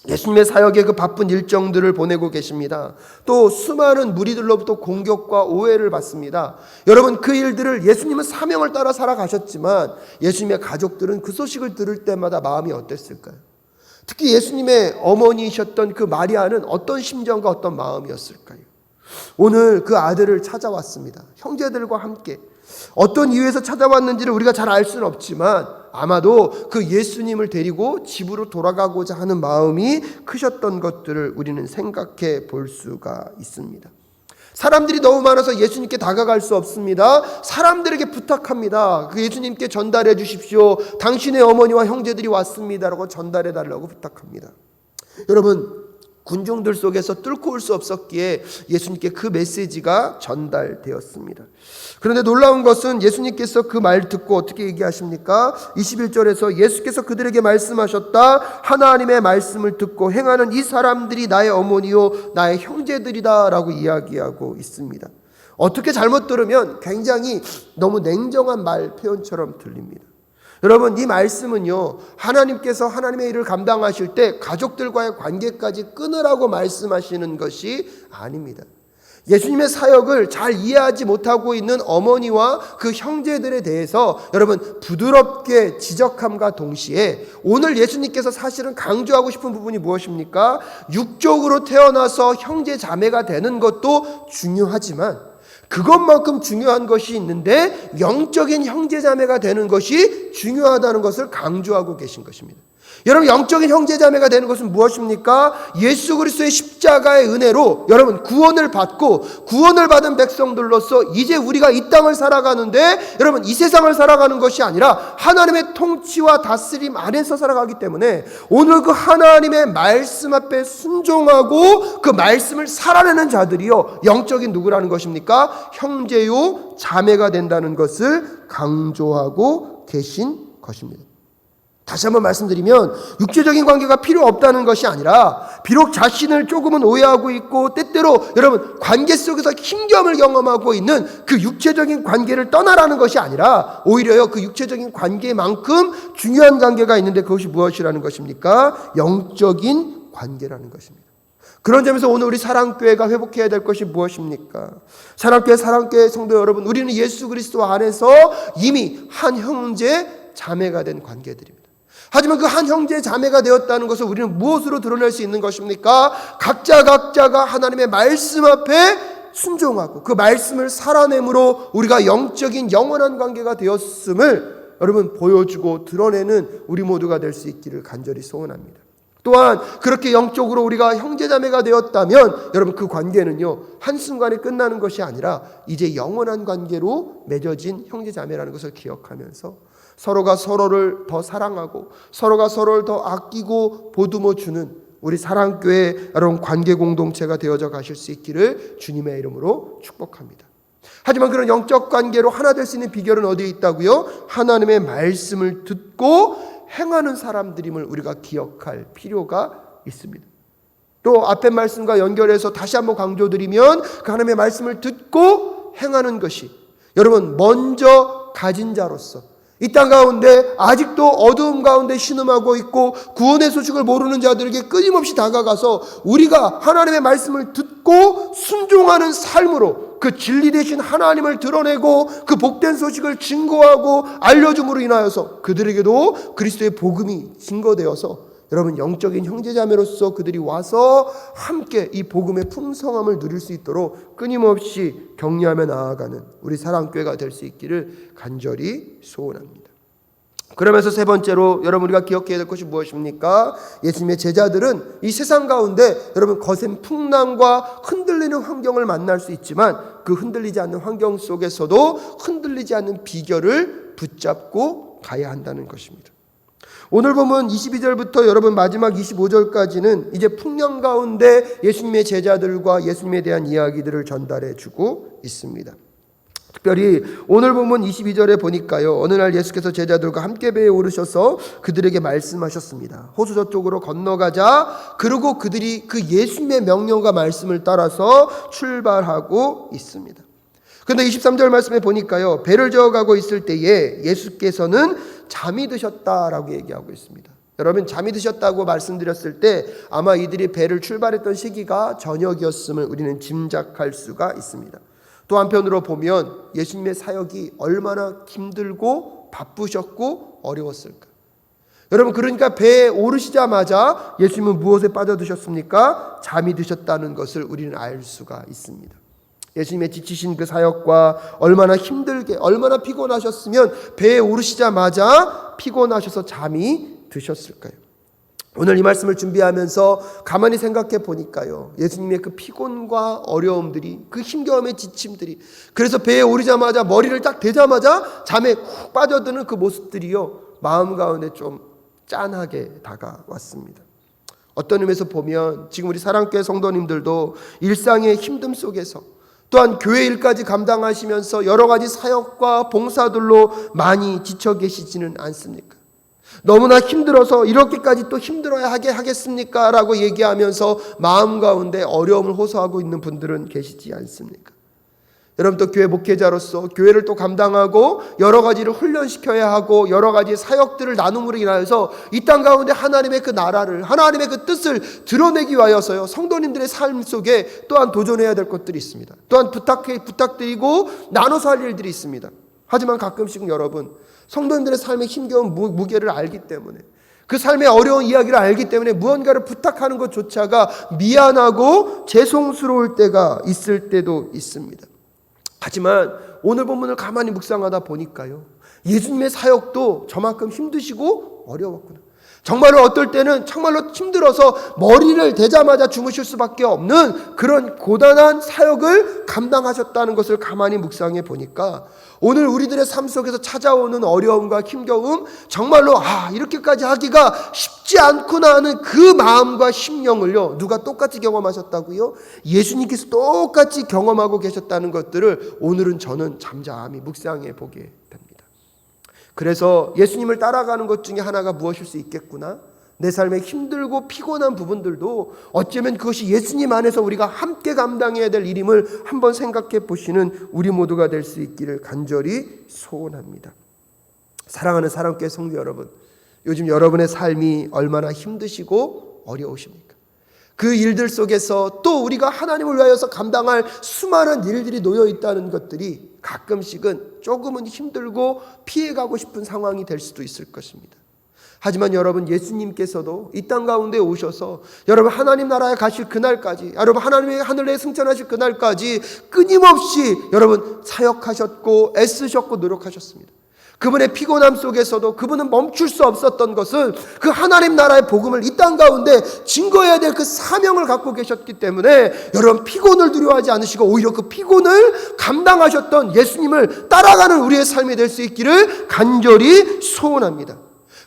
예수님의 사역의 그 바쁜 일정들을 보내고 계십니다. 또 수많은 무리들로부터 공격과 오해를 받습니다. 여러분, 그 일들을 예수님은 사명을 따라 살아가셨지만 예수님의 가족들은 그 소식을 들을 때마다 마음이 어땠을까요? 특히 예수님의 어머니이셨던 그 마리아는 어떤 심정과 어떤 마음이었을까요? 오늘 그 아들을 찾아왔습니다. 형제들과 함께. 어떤 이유에서 찾아왔는지를 우리가 잘 알 수는 없지만 아마도 그 예수님을 데리고 집으로 돌아가고자 하는 마음이 크셨던 것들을 우리는 생각해 볼 수가 있습니다. 사람들이 너무 많아서 예수님께 다가갈 수 없습니다. 사람들에게 부탁합니다. 그 예수님께 전달해 주십시오. 당신의 어머니와 형제들이 왔습니다라고 전달해 달라고 부탁합니다. 여러분, 군중들 속에서 뚫고 올 수 없었기에 예수님께 그 메시지가 전달되었습니다. 그런데 놀라운 것은 예수님께서 그 말 듣고 어떻게 얘기하십니까? 21절에서 예수께서 그들에게 말씀하셨다. 하나님의 말씀을 듣고 행하는 이 사람들이 나의 어머니요 나의 형제들이다 라고 이야기하고 있습니다. 어떻게 잘못 들으면 굉장히 너무 냉정한 말 표현처럼 들립니다. 여러분, 이 말씀은요, 하나님께서 하나님의 일을 감당하실 때 가족들과의 관계까지 끊으라고 말씀하시는 것이 아닙니다. 예수님의 사역을 잘 이해하지 못하고 있는 어머니와 그 형제들에 대해서 여러분 부드럽게 지적함과 동시에 오늘 예수님께서 사실은 강조하고 싶은 부분이 무엇입니까? 육적으로 태어나서 형제 자매가 되는 것도 중요하지만 그것만큼 중요한 것이 있는데 영적인 형제자매가 되는 것이 중요하다는 것을 강조하고 계신 것입니다. 여러분, 영적인 형제자매가 되는 것은 무엇입니까? 예수 그리스도의 십자가의 은혜로 여러분 구원을 받고 구원을 받은 백성들로서 이제 우리가 이 땅을 살아가는데 여러분 이 세상을 살아가는 것이 아니라 하나님의 통치와 다스림 안에서 살아가기 때문에 오늘 그 하나님의 말씀 앞에 순종하고 그 말씀을 살아내는 자들이요 영적인 누구라는 것입니까? 형제요 자매가 된다는 것을 강조하고 계신 것입니다. 다시 한번 말씀드리면 육체적인 관계가 필요 없다는 것이 아니라 비록 자신을 조금은 오해하고 있고 때때로 여러분 관계 속에서 힘겨움을 경험하고 있는 그 육체적인 관계를 떠나라는 것이 아니라 오히려요 그 육체적인 관계만큼 중요한 관계가 있는데 그것이 무엇이라는 것입니까? 영적인 관계라는 것입니다. 그런 점에서 오늘 우리 사랑교회가 회복해야 될 것이 무엇입니까? 사랑교회 성도 여러분, 우리는 예수 그리스도 안에서 이미 한 형제 자매가 된 관계들입니다. 하지만 그 한 형제 자매가 되었다는 것을 우리는 무엇으로 드러낼 수 있는 것입니까? 각자가 하나님의 말씀 앞에 순종하고 그 말씀을 살아내므로 우리가 영적인 영원한 관계가 되었음을 여러분 보여주고 드러내는 우리 모두가 될 수 있기를 간절히 소원합니다. 또한 그렇게 영적으로 우리가 형제자매가 되었다면 여러분 그 관계는요 한순간에 끝나는 것이 아니라 이제 영원한 관계로 맺어진 형제자매라는 것을 기억하면서 서로가 서로를 더 사랑하고 서로가 서로를 더 아끼고 보듬어 주는 우리 사랑교회 여러분 관계 공동체가 되어져 가실 수 있기를 주님의 이름으로 축복합니다. 하지만 그런 영적 관계로 하나 될 수 있는 비결은 어디에 있다고요? 하나님의 말씀을 듣고 행하는 사람들임을 우리가 기억할 필요가 있습니다. 또 앞의 말씀과 연결해서 다시 한번 강조드리면 그 하나님의 말씀을 듣고 행하는 것이 여러분 먼저 가진 자로서 이 땅 가운데 아직도 어두움 가운데 신음하고 있고 구원의 소식을 모르는 자들에게 끊임없이 다가가서 우리가 하나님의 말씀을 듣고 순종하는 삶으로 그 진리 되신 하나님을 드러내고 그 복된 소식을 증거하고 알려줌으로 인하여서 그들에게도 그리스도의 복음이 증거되어서 여러분 영적인 형제자매로서 그들이 와서 함께 이 복음의 풍성함을 누릴 수 있도록 끊임없이 격려하며 나아가는 우리 사랑교회가 될 수 있기를 간절히 소원합니다. 그러면서 세 번째로 여러분 우리가 기억해야 될 것이 무엇입니까? 예수님의 제자들은 이 세상 가운데 여러분 거센 풍랑과 흔들리는 환경을 만날 수 있지만 그 흔들리지 않는 환경 속에서도 흔들리지 않는 비결을 붙잡고 가야 한다는 것입니다. 오늘 보면 22절부터 여러분 마지막 25절까지는 이제 풍랑 가운데 예수님의 제자들과 예수님에 대한 이야기들을 전달해 주고 있습니다. 특별히 오늘 보면 22절에 보니까요, 어느 날 예수께서 제자들과 함께 배에 오르셔서 그들에게 말씀하셨습니다. 호수 저쪽으로 건너가자. 그리고 그들이 그 예수님의 명령과 말씀을 따라서 출발하고 있습니다. 그런데 23절 말씀에 보니까요, 배를 저어가고 있을 때에 예수께서는 잠이 드셨다라고 얘기하고 있습니다. 여러분, 잠이 드셨다고 말씀드렸을 때 아마 이들이 배를 출발했던 시기가 저녁이었음을 우리는 짐작할 수가 있습니다. 또 한편으로 보면 예수님의 사역이 얼마나 힘들고 바쁘셨고 어려웠을까. 여러분, 그러니까 배에 오르시자마자 예수님은 무엇에 빠져드셨습니까? 잠이 드셨다는 것을 우리는 알 수가 있습니다. 예수님의 지치신 그 사역과 얼마나 힘들게 얼마나 피곤하셨으면 배에 오르시자마자 피곤하셔서 잠이 드셨을까요? 오늘 이 말씀을 준비하면서 가만히 생각해 보니까요, 예수님의 그 피곤과 어려움들이, 그 힘겨움의 지침들이, 그래서 배에 오르자마자 머리를 딱 대자마자 잠에 훅 빠져드는 그 모습들이요, 마음 가운데 좀 짠하게 다가왔습니다. 어떤 의미에서 보면 지금 우리 사랑교회 성도님들도 일상의 힘듦 속에서 또한 교회 일까지 감당하시면서 여러 가지 사역과 봉사들로 많이 지쳐 계시지는 않습니까? 너무나 힘들어서 이렇게까지 또 힘들어야 하겠습니까? 라고 얘기하면서 마음 가운데 어려움을 호소하고 있는 분들은 계시지 않습니까? 여러분, 또 교회 목회자로서 교회를 또 감당하고 여러 가지를 훈련시켜야 하고 여러 가지 사역들을 나눔으로 인하여서 이 땅 가운데 하나님의 그 나라를, 하나님의 그 뜻을 드러내기 위하여서요, 성도님들의 삶 속에 또한 도전해야 될 것들이 있습니다. 또한 부탁드리고 나눠서 할 일들이 있습니다. 하지만 가끔씩은 여러분, 성도님들의 삶의 힘겨운 무게를 알기 때문에, 그 삶의 어려운 이야기를 알기 때문에 무언가를 부탁하는 것조차가 미안하고 죄송스러울 때가 있을 때도 있습니다. 하지만 오늘 본문을 가만히 묵상하다 보니까요, 예수님의 사역도 저만큼 힘드시고 어려웠구나. 정말로 어떨 때는 정말로 힘들어서 머리를 대자마자 주무실 수밖에 없는 그런 고단한 사역을 감당하셨다는 것을 가만히 묵상해 보니까 오늘 우리들의 삶 속에서 찾아오는 어려움과 힘겨움, 정말로 이렇게까지 하기가 쉽지 않구나 하는 그 마음과 심령을요, 누가 똑같이 경험하셨다고요? 예수님께서 똑같이 경험하고 계셨다는 것들을 오늘은 저는 잠잠히 묵상해 보게 됩니다. 그래서 예수님을 따라가는 것 중에 하나가 무엇일 수 있겠구나? 내 삶에 힘들고 피곤한 부분들도 어쩌면 그것이 예수님 안에서 우리가 함께 감당해야 될 일임을 한번 생각해 보시는 우리 모두가 될 수 있기를 간절히 소원합니다. 사랑하는 사랑교회 성도 여러분, 요즘 여러분의 삶이 얼마나 힘드시고 어려우십니까? 그 일들 속에서 또 우리가 하나님을 위하여서 감당할 수많은 일들이 놓여 있다는 것들이 가끔씩은 조금은 힘들고 피해가고 싶은 상황이 될 수도 있을 것입니다. 하지만 여러분, 예수님께서도 이 땅 가운데 오셔서 여러분 하나님 나라에 가실 그날까지, 여러분 하나님의 하늘에 승천하실 그날까지 끊임없이 여러분 사역하셨고 애쓰셨고 노력하셨습니다. 그분의 피곤함 속에서도 그분은 멈출 수 없었던 것은 그 하나님 나라의 복음을 이 땅 가운데 증거해야 될 그 사명을 갖고 계셨기 때문에 여러분 피곤을 두려워하지 않으시고 오히려 그 피곤을 감당하셨던 예수님을 따라가는 우리의 삶이 될 수 있기를 간절히 소원합니다.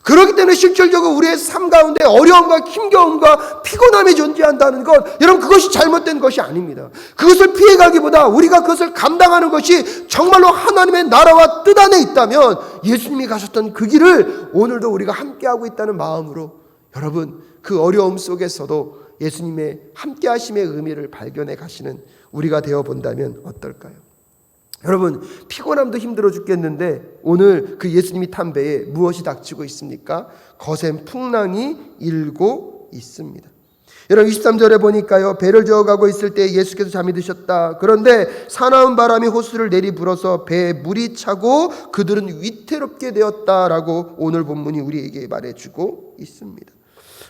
그렇기 때문에 실질적으로 우리의 삶 가운데 어려움과 힘겨움과 피곤함이 존재한다는 것, 여러분 그것이 잘못된 것이 아닙니다. 그것을 피해가기보다 우리가 그것을 감당하는 것이 정말로 하나님의 나라와 뜻 안에 있다면 예수님이 가셨던 그 길을 오늘도 우리가 함께하고 있다는 마음으로 여러분 그 어려움 속에서도 예수님의 함께하심의 의미를 발견해 가시는 우리가 되어본다면 어떨까요? 여러분, 피곤함도 힘들어 죽겠는데 오늘 그 예수님이 탄 배에 무엇이 닥치고 있습니까? 거센 풍랑이 일고 있습니다. 여러분 23절에 보니까요, 배를 저어가고 있을 때 예수께서 잠이 드셨다. 그런데 사나운 바람이 호수를 내리불어서 배에 물이 차고 그들은 위태롭게 되었다라고 오늘 본문이 우리에게 말해주고 있습니다.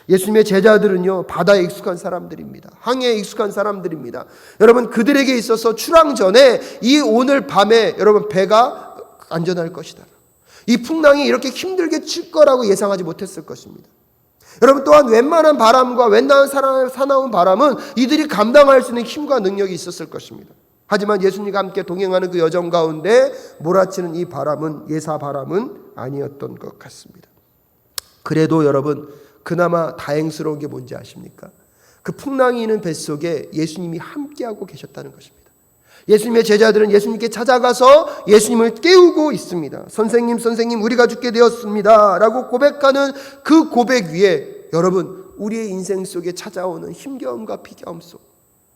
예수님의 제자들은요, 바다에 익숙한 사람들입니다. 항해에 익숙한 사람들입니다. 여러분, 그들에게 있어서 출항 전에 이 오늘 밤에 여러분 배가 안전할 것이다, 이 풍랑이 이렇게 힘들게 칠 거라고 예상하지 못했을 것입니다. 여러분, 또한 웬만한 바람과 웬만한 사나운 바람은 이들이 감당할 수 있는 힘과 능력이 있었을 것입니다. 하지만 예수님과 함께 동행하는 그 여정 가운데 몰아치는 이 바람은 예사 바람은 아니었던 것 같습니다. 그래도 여러분, 그나마 다행스러운 게 뭔지 아십니까? 그 풍랑이 있는 뱃속에 예수님이 함께하고 계셨다는 것입니다. 예수님의 제자들은 예수님께 찾아가서 예수님을 깨우고 있습니다. 선생님, 선생님, 우리가 죽게 되었습니다 라고 고백하는 그 고백 위에 여러분, 우리의 인생 속에 찾아오는 힘겨움과 비겨움 속,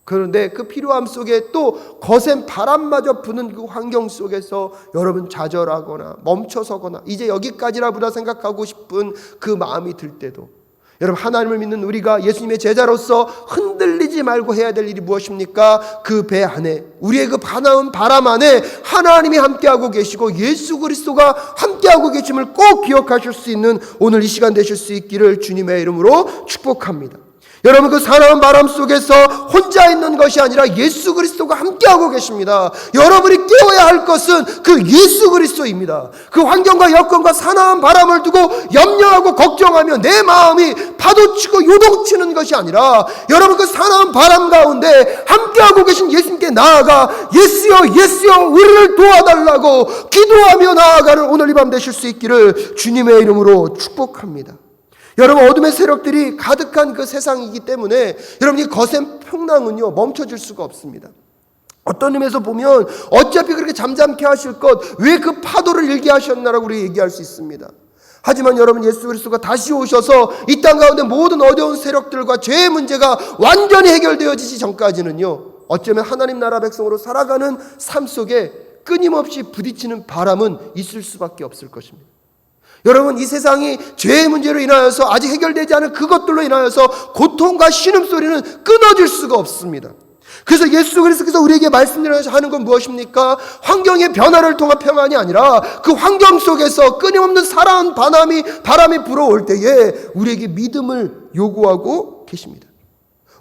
그런데 그 필요함 속에 또 거센 바람마저 부는 그 환경 속에서 여러분 좌절하거나 멈춰서거나 이제 여기까지라 보다 생각하고 싶은 그 마음이 들 때도 여러분, 하나님을 믿는 우리가 예수님의 제자로서 흔들리지 말고 해야 될 일이 무엇입니까? 그 배 안에, 우리의 그 바나운 바람 안에 하나님이 함께하고 계시고 예수 그리스도가 함께하고 계심을 꼭 기억하실 수 있는 오늘 이 시간 되실 수 있기를 주님의 이름으로 축복합니다. 여러분, 그 사나운 바람 속에서 혼자 있는 것이 아니라 예수 그리스도가 함께하고 계십니다. 여러분이 깨워야 할 것은 그 예수 그리스도입니다. 그 환경과 여건과 사나운 바람을 두고 염려하고 걱정하며 내 마음이 파도치고 요동치는 것이 아니라 여러분, 그 사나운 바람 가운데 함께하고 계신 예수님께 나아가 예수여, 예수여, 우리를 도와달라고 기도하며 나아가는 오늘 이 밤 되실 수 있기를 주님의 이름으로 축복합니다. 여러분, 어둠의 세력들이 가득한 그 세상이기 때문에 여러분, 이 거센 풍랑은요 멈춰질 수가 없습니다. 어떤 의미에서 보면 어차피 그렇게 잠잠케 하실 것 왜 그 파도를 일게 하셨나라고 우리 얘기할 수 있습니다. 하지만 여러분, 예수 그리스도가 다시 오셔서 이 땅 가운데 모든 어려운 세력들과 죄의 문제가 완전히 해결되어지기 전까지는요, 어쩌면 하나님 나라 백성으로 살아가는 삶 속에 끊임없이 부딪히는 바람은 있을 수밖에 없을 것입니다. 여러분, 이 세상이 죄의 문제로 인하여서 아직 해결되지 않은 그것들로 인하여서 고통과 신음소리는 끊어질 수가 없습니다. 그래서 예수 그리스도께서 우리에게 말씀하는 건 무엇입니까? 환경의 변화를 통한 평안이 아니라 그 환경 속에서 끊임없는 사나운 바람이 불어올 때에 우리에게 믿음을 요구하고 계십니다.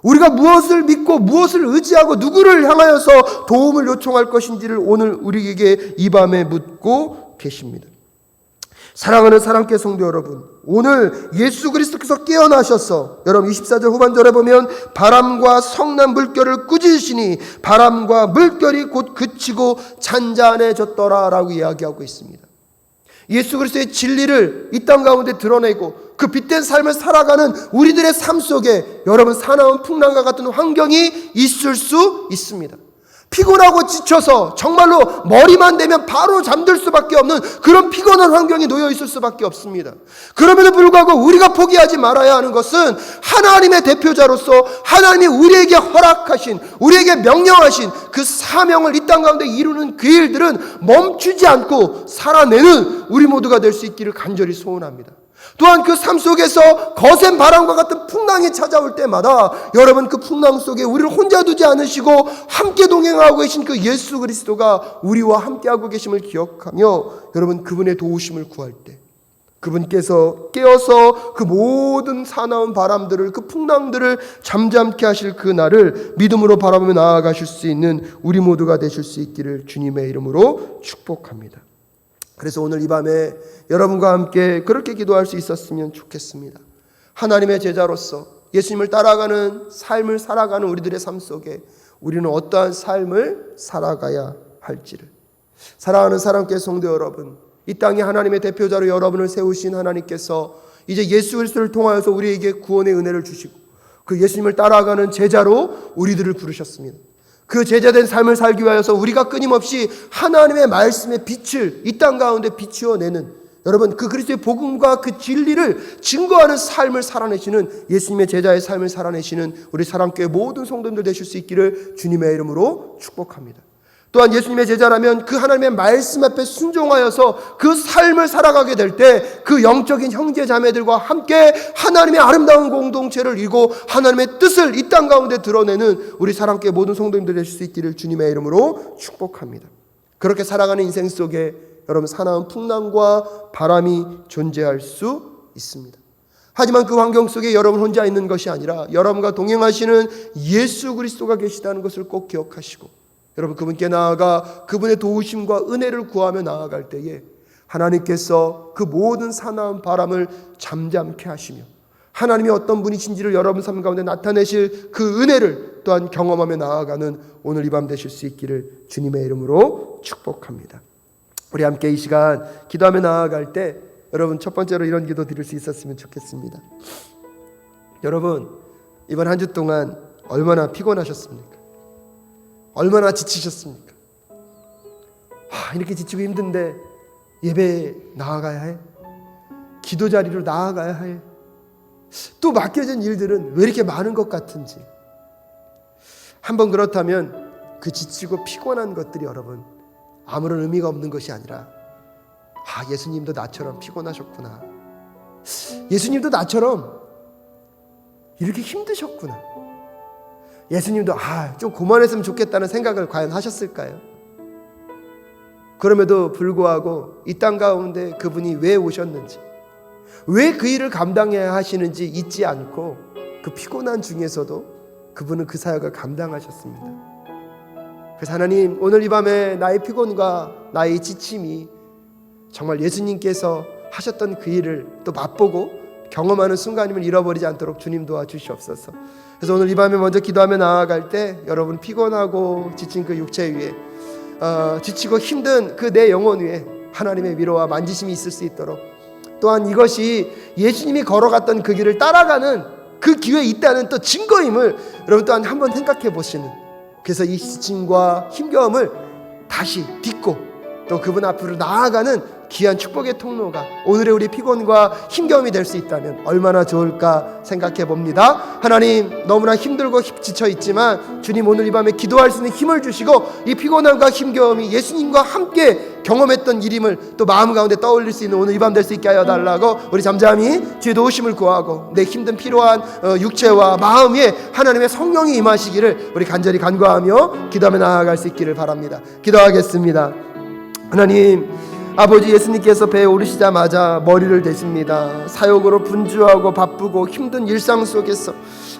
우리가 무엇을 믿고 무엇을 의지하고 누구를 향하여서 도움을 요청할 것인지를 오늘 우리에게 이 밤에 묻고 계십니다. 사랑하는 사랑교회 성도 여러분, 오늘 예수 그리스도께서 깨어나셔서 여러분 24절 후반절에 보면 바람과 성난 물결을 꾸짖으시니 바람과 물결이 곧 그치고 잔잔해졌더라 라고 이야기하고 있습니다. 예수 그리스도의 진리를 이 땅 가운데 드러내고 그 빛된 삶을 살아가는 우리들의 삶 속에 여러분, 사나운 풍랑과 같은 환경이 있을 수 있습니다. 피곤하고 지쳐서 정말로 머리만 대면 바로 잠들 수밖에 없는 그런 피곤한 환경에 놓여 있을 수밖에 없습니다. 그럼에도 불구하고 우리가 포기하지 말아야 하는 것은 하나님의 대표자로서 하나님이 우리에게 허락하신, 우리에게 명령하신 그 사명을 이 땅 가운데 이루는 그 일들은 멈추지 않고 살아내는 우리 모두가 될 수 있기를 간절히 소원합니다. 또한 그 삶 속에서 거센 바람과 같은 풍랑이 찾아올 때마다 여러분, 그 풍랑 속에 우리를 혼자 두지 않으시고 함께 동행하고 계신 그 예수 그리스도가 우리와 함께하고 계심을 기억하며 여러분, 그분의 도우심을 구할 때 그분께서 깨어서 그 모든 사나운 바람들을, 그 풍랑들을 잠잠케 하실 그 날을 믿음으로 바라보며 나아가실 수 있는 우리 모두가 되실 수 있기를 주님의 이름으로 축복합니다. 그래서 오늘 이 밤에 여러분과 함께 그렇게 기도할 수 있었으면 좋겠습니다. 하나님의 제자로서 예수님을 따라가는 삶을 살아가는 우리들의 삶 속에 우리는 어떠한 삶을 살아가야 할지를, 사랑하는 사랑교회 성도 여러분, 이 땅에 하나님의 대표자로 여러분을 세우신 하나님께서 이제 예수 그리스도를 통하여서 우리에게 구원의 은혜를 주시고 그 예수님을 따라가는 제자로 우리들을 부르셨습니다. 그 제자된 삶을 살기 위하여서 우리가 끊임없이 하나님의 말씀의 빛을 이 땅 가운데 비추어내는 여러분, 그 그리스도의 복음과 그 진리를 증거하는 삶을 살아내시는 예수님의 제자의 삶을 살아내시는 우리 사랑교회 모든 성도들 되실 수 있기를 주님의 이름으로 축복합니다. 또한 예수님의 제자라면 그 하나님의 말씀 앞에 순종하여서 그 삶을 살아가게 될 때 그 영적인 형제 자매들과 함께 하나님의 아름다운 공동체를 이루고 하나님의 뜻을 이 땅 가운데 드러내는 우리 사랑교회 모든 성도님들 되실 수 있기를 주님의 이름으로 축복합니다. 그렇게 살아가는 인생 속에 여러분 사나운 풍랑과 바람이 존재할 수 있습니다. 하지만 그 환경 속에 여러분 혼자 있는 것이 아니라 여러분과 동행하시는 예수 그리스도가 계시다는 것을 꼭 기억하시고 여러분 그분께 나아가 그분의 도우심과 은혜를 구하며 나아갈 때에 하나님께서 그 모든 사나운 바람을 잠잠케 하시며 하나님이 어떤 분이신지를 여러분 삶 가운데 나타내실 그 은혜를 또한 경험하며 나아가는 오늘 이 밤 되실 수 있기를 주님의 이름으로 축복합니다. 우리 함께 이 시간 기도하며 나아갈 때 여러분 첫 번째로 이런 기도 드릴 수 있었으면 좋겠습니다. 여러분 이번 한 주 동안 얼마나 피곤하셨습니까? 얼마나 지치셨습니까? 이렇게 지치고 힘든데 예배에 나아가야 해? 기도 자리로 나아가야 해? 또 맡겨진 일들은 왜 이렇게 많은 것 같은지 한번 그렇다면 그 지치고 피곤한 것들이 여러분 아무런 의미가 없는 것이 아니라 예수님도 나처럼 피곤하셨구나. 예수님도 나처럼 이렇게 힘드셨구나. 예수님도 좀 그만했으면 좋겠다는 생각을 과연 하셨을까요? 그럼에도 불구하고 이 땅 가운데 그분이 왜 오셨는지 왜 그 일을 감당해야 하시는지 잊지 않고 그 피곤한 중에서도 그분은 그 사역을 감당하셨습니다. 그래서 하나님 오늘 이 밤에 나의 피곤과 나의 지침이 정말 예수님께서 하셨던 그 일을 또 맛보고 경험하는 순간임을 잃어버리지 않도록 주님 도와주시옵소서. 그래서 오늘 이 밤에 먼저 기도하며 나아갈 때 여러분 피곤하고 지친 그 육체 위에 지치고 힘든 그 내 영혼 위에 하나님의 위로와 만지심이 있을 수 있도록 또한 이것이 예수님이 걸어갔던 그 길을 따라가는 그 기회에 있다는 또 증거임을 여러분 또한 한번 생각해 보시는 그래서 이 지침과 힘겨움을 다시 딛고 또 그분 앞으로 나아가는 귀한 축복의 통로가 오늘의 우리 피곤과 힘겨움이 될 수 있다면 얼마나 좋을까 생각해 봅니다. 하나님 너무나 힘들고 지쳐 있지만 주님 오늘 이 밤에 기도할 수 있는 힘을 주시고 이 피곤함과 힘겨움이 예수님과 함께 경험했던 일임을 또 마음 가운데 떠올릴 수 있는 오늘 이 밤 될 수 있게 하여 달라고 우리 잠잠히 주의 도우심을 구하고 내 힘든 피로한 육체와 마음 위에 하나님의 성령이 임하시기를 우리 간절히 간구하며 기도하며 나아갈 수 있기를 바랍니다. 기도하겠습니다. 하나님 아버지 예수님께서 배에 오르시자마자 머리를 대십니다. 사역으로 분주하고 바쁘고 힘든 일상 속에서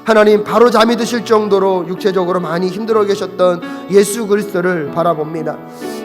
하나님 바로 잠이 드실 정도로 육체적으로 많이 힘들어 계셨던 예수 그리스도를 바라봅니다.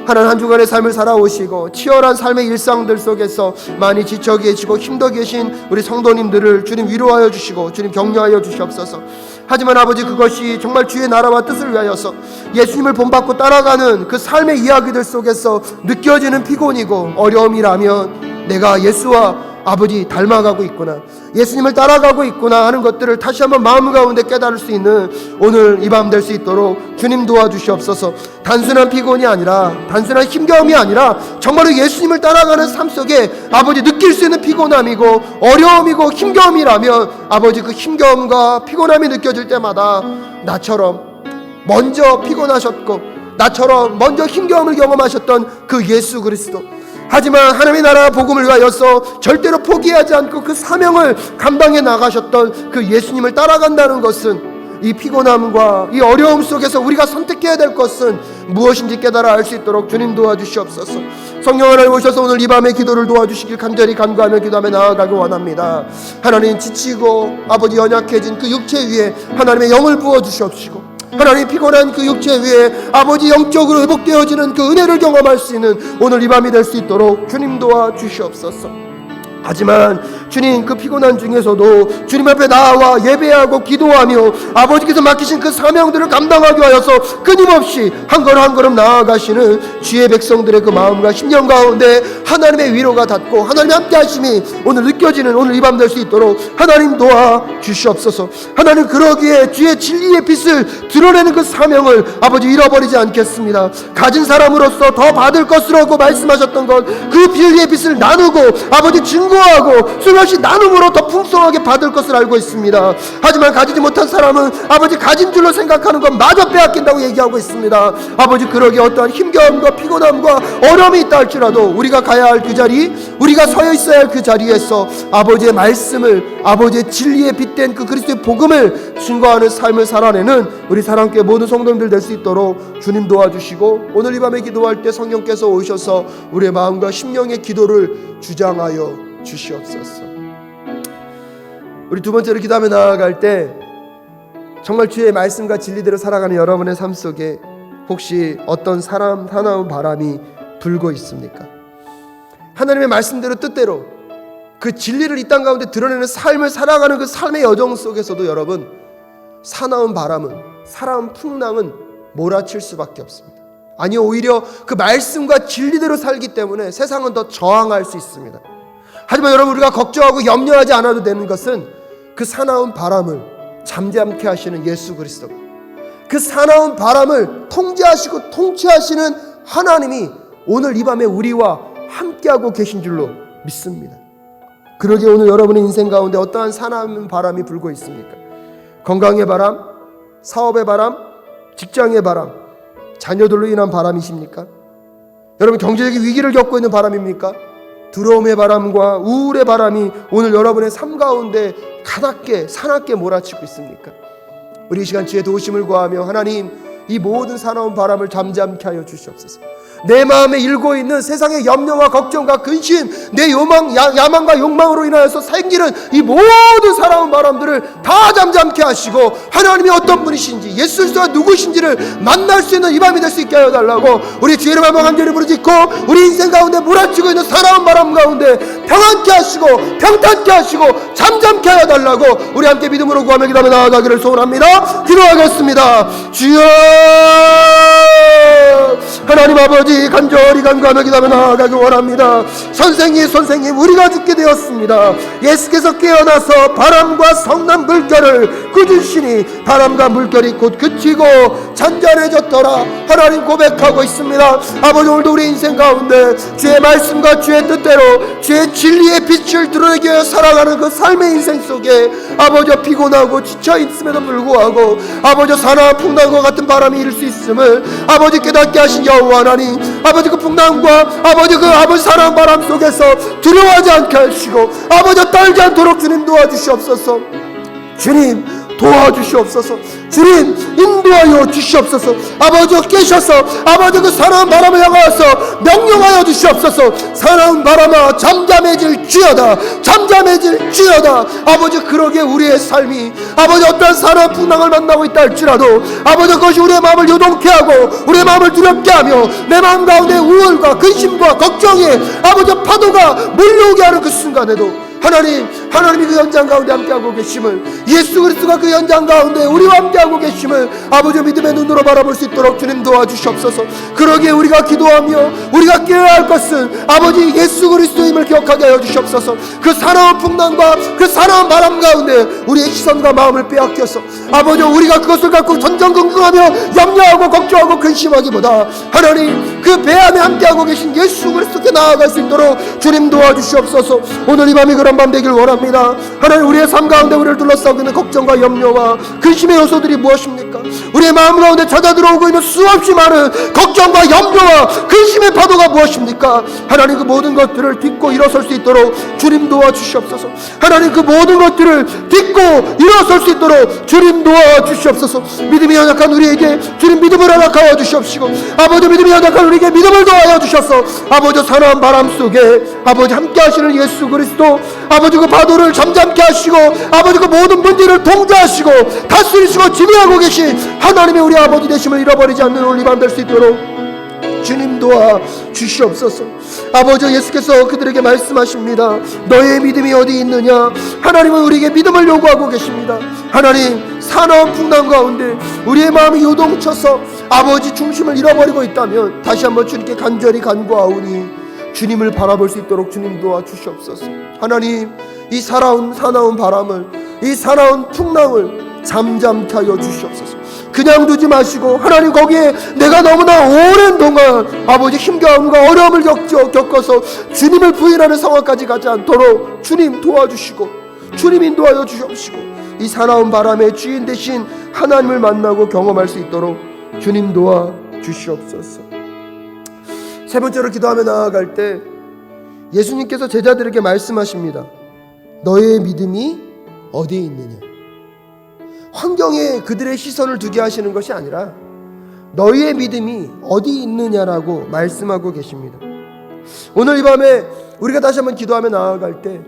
하나님 한 주간의 삶을 살아오시고 치열한 삶의 일상들 속에서 많이 지쳐 계시고 힘들어 계신 우리 성도님들을 주님 위로하여 주시고 주님 격려하여 주시옵소서. 하지만 아버지 그것이 정말 주의 나라와 뜻을 위하여서 예수님을 본받고 따라가는 그 삶의 이야기들 속에서 느껴지는 피곤이고 어려움이라면 내가 예수와 아버지 닮아가고 있구나, 예수님을 따라가고 있구나 하는 것들을 다시 한번 마음 가운데 깨달을 수 있는 오늘 이 밤 될 수 있도록 주님 도와주시옵소서. 단순한 피곤이 아니라 단순한 힘겨움이 아니라 정말로 예수님을 따라가는 삶 속에 아버지 느낄 수 있는 피곤함이고 어려움이고 힘겨움이라면 아버지 그 힘겨움과 피곤함이 느껴질 때마다 나처럼 먼저 피곤하셨고 나처럼 먼저 힘겨움을 경험하셨던 그 예수 그리스도, 하지만 하나님의 나라 복음을 위하여서 절대로 포기하지 않고 그 사명을 감당해 나가셨던 그 예수님을 따라간다는 것은 이 피곤함과 이 어려움 속에서 우리가 선택해야 될 것은 무엇인지 깨달아 알 수 있도록 주님 도와주시옵소서. 성령 하나님 오셔서 오늘 이 밤에 기도를 도와주시길 간절히 간구하며 기도하며 나아가기 원합니다. 하나님 지치고 아버지 연약해진 그 육체 위에 하나님의 영을 부어주시옵시고 하나님 피곤한 그 육체 위에 아버지 영적으로 회복되어지는 그 은혜를 경험할 수 있는 오늘 이 밤이 될 수 있도록 주님 도와주시옵소서. 하지만 주님 그 피곤한 중에서도 주님 앞에 나와 예배하고 기도하며 아버지께서 맡기신 그 사명들을 감당하기 위하여서 끊임없이 한 걸음 한 걸음 나아가시는 주의 백성들의 그 마음과 심령 가운데 하나님의 위로가 닿고 하나님의 함께 하심이 오늘 느껴지는 오늘 이 밤 될 수 있도록 하나님 도와주시옵소서. 하나님 그러기에 주의 진리의 빛을 드러내는 그 사명을 아버지 잃어버리지 않겠습니다. 가진 사람으로서 더 받을 것이라고 말씀하셨던 것 그 진리의 빛을 나누고 아버지 증거 수고하고 수없이 나눔으로 더 풍성하게 받을 것을 알고 있습니다. 하지만 가지지 못한 사람은 아버지 가진 줄로 생각하는 것 마저 빼앗긴다고 얘기하고 있습니다. 아버지 그러기에 어떠한 힘겨움과 피곤함과 어려움이 있다 할지라도 우리가 가야 할 그 자리, 우리가 서 있어야 할 그 자리에서 아버지의 말씀을, 아버지의 진리에 빗댄 그 그리스도의 복음을 증거하는 삶을 살아내는 우리 사랑교회 모든 성도님들 될 수 있도록 주님 도와주시고, 오늘 이 밤에 기도할 때 성령께서 오셔서 우리의 마음과 심령의 기도를 주장하여 주시옵소서. 우리 두 번째로 기도하며 나아갈 때 정말 주의 말씀과 진리대로 살아가는 여러분의 삶 속에 혹시 어떤 사나운 바람이 불고 있습니까? 하나님의 말씀대로 뜻대로 그 진리를 이 땅 가운데 드러내는 삶을 살아가는 그 삶의 여정 속에서도 여러분, 사나운 바람은, 사나운 풍랑은 몰아칠 수밖에 없습니다. 아니요, 오히려 그 말씀과 진리대로 살기 때문에 세상은 더 저항할 수 있습니다. 하지만 여러분, 우리가 걱정하고 염려하지 않아도 되는 것은 그 사나운 바람을 잠잠케 하시는 예수 그리스도가, 그 사나운 바람을 통제하시고 통치하시는 하나님이 오늘 이 밤에 우리와 함께하고 계신 줄로 믿습니다. 그러기에 오늘 여러분의 인생 가운데 어떠한 사나운 바람이 불고 있습니까? 건강의 바람, 사업의 바람, 직장의 바람, 자녀들로 인한 바람이십니까? 여러분 경제적인 위기를 겪고 있는 바람입니까? 두려움의 바람과 우울의 바람이 오늘 여러분의 삶 가운데 가볍게 사납게 몰아치고 있습니까? 우리 이 시간 주의 도우심을 구하며 하나님, 이 모든 사나운 바람을 잠잠케 하여 주시옵소서. 내 마음에 일고 있는 세상의 염려와 걱정과 근심, 내 야망과 욕망으로 인하여서 생기는 이 모든 사나운 바람들을 다 잠잠케 하시고, 하나님이 어떤 분이신지, 예수 그리스도가 누구신지를 만날 수 있는 이 밤이 될 수 있게 하여 달라고 우리 주의 이름을 간절히 부르짖고, 우리 인생 가운데 몰아치고 있는 사나운 바람 가운데 평안케 하시고 평탄케 하시고 잠잠케 하여 달라고 우리 함께 믿음으로 구하며 기도하며 나아가기를 소원합니다. 기도하겠습니다. 주여, 하나님 아버지, 간절히 간구하며 기도하며 나아가기 원합니다. 선생님, 우리가 죽게 되었습니다. 예수께서 깨어나서 바람과 성난 물결을 꾸짖으시니 바람과 물결이 곧 그치고 잔잔해졌더라. 하나님 고백하고 있습니다. 아버지, 오늘도 우리 인생 가운데 주의 말씀과 주의 뜻대로 주의 진리의 빛을 드러내기 위해 살아가는 그 삶의 인생 속에 아버지 피곤하고 지쳐있음에도 불구하고 아버지 사나운 풍랑과 같은 바람이 일을 수 있음을 아버지 깨닫게 하신 여호와 하나님, 아버지 그 풍랑과 아버지 그 사나운 바람 속에서 두려워하지 않게 하시고 아버지 떨지 않도록 주님 도와주시옵소서. 주님 도와주시옵소서. 주님 인도하여 주시옵소서. 아버지 깨셔서 아버지 그 사나운 바람을 향하여서 명령하여 주시옵소서. 사나운 바람아 잠잠해질지어다, 잠잠해질지어다. 아버지 그러기에 우리의 삶이 아버지 어떠한 사나운 풍랑을 만나고 있다 할지라도 아버지 그것이 우리의 마음을 요동케 하고 우리의 마음을 두렵게 하며 내 마음 가운데 우월과 근심과 걱정이 아버지 파도가 몰려오게 하는 그 순간에도 하나님이 그 현장 가운데 함께하고 계심을, 예수 그리스도가 그 현장 가운데 우리와 함께하고 계심을 아버지 믿음의 눈으로 바라볼 수 있도록 주님 도와주시옵소서. 그러기에 우리가 기도하며 우리가 깨어야 할 것은 아버지 예수 그리스도임을 기억하게 하여 주시옵소서. 그 사나운 풍랑과 그 사나운 바람 가운데 우리의 시선과 마음을 빼앗겨서 아버지 우리가 그것을 갖고 전전긍긍하며 염려하고 걱정하고 근심하기보다 하나님 그 배 안에 함께하고 계신 예수 그리스도께 나아갈 수 있도록 주님 도와주시옵소서. 오늘 이 밤이 그런 밤 되길 원합니다. 하나님, 우리의 삶 가운데 우리를 둘러싸고 있는 걱정과 염려와 근심의 요소들이 무엇입니까? 우리의 마음 가운데 찾아들어오고 있는 수없이 많은 걱정과 염려와 근심의 파도가 무엇입니까? 하나님, 그 모든 것들을 딛고 일어설 수 있도록 주님 도와주시옵소서. 하나님, 그 모든 것들을 딛고 일어설 수 있도록 주님 도와주시옵소서. 믿음이 연약한 우리에게 주님 믿음을 허락하여 주시옵시고, 아버지 믿음이 연약한 우리에게 믿음을 더하여 주셔서 아버지 사나운 바람 속에 아버지 함께 하시는 예수 그리스도, 아버지 그 파도를 잠잠케 하시고 아버지 그 모든 문제를 통제하시고 다스리시고 지배하고 계신 하나님의 우리 아버지 되심을 잃어버리지 않는 오늘 이 밤 될 수 있도록 주님 도와 주시옵소서. 아버지, 예수께서 그들에게 말씀하십니다. 너의 믿음이 어디 있느냐? 하나님은 우리에게 믿음을 요구하고 계십니다. 하나님, 사나운 풍랑 가운데 우리의 마음이 요동쳐서 아버지 중심을 잃어버리고 있다면 다시 한번 주님께 간절히 간구하오니 주님을 바라볼 수 있도록 주님 도와주시옵소서. 하나님, 이 사나운 바람을, 이 사나운 풍랑을 잠잠케 하여 주시옵소서. 그냥 두지 마시고 하나님 거기에 내가 너무나 오랜 동안 아버지 힘겨움과 어려움을 겪어서 주님을 부인하는 상황까지 가지 않도록 주님 도와주시고 주님 인도하여 주시옵시고 이 사나운 바람의 주인 되신 하나님을 만나고 경험할 수 있도록 주님 도와 주시옵소서. 세 번째로 기도하며 나아갈 때 예수님께서 제자들에게 말씀하십니다. 너의 믿음이 어디에 있느냐. 환경에 그들의 시선을 두게 하시는 것이 아니라 너희의 믿음이 어디 있느냐라고 말씀하고 계십니다. 오늘 이 밤에 우리가 다시 한번 기도하며 나아갈 때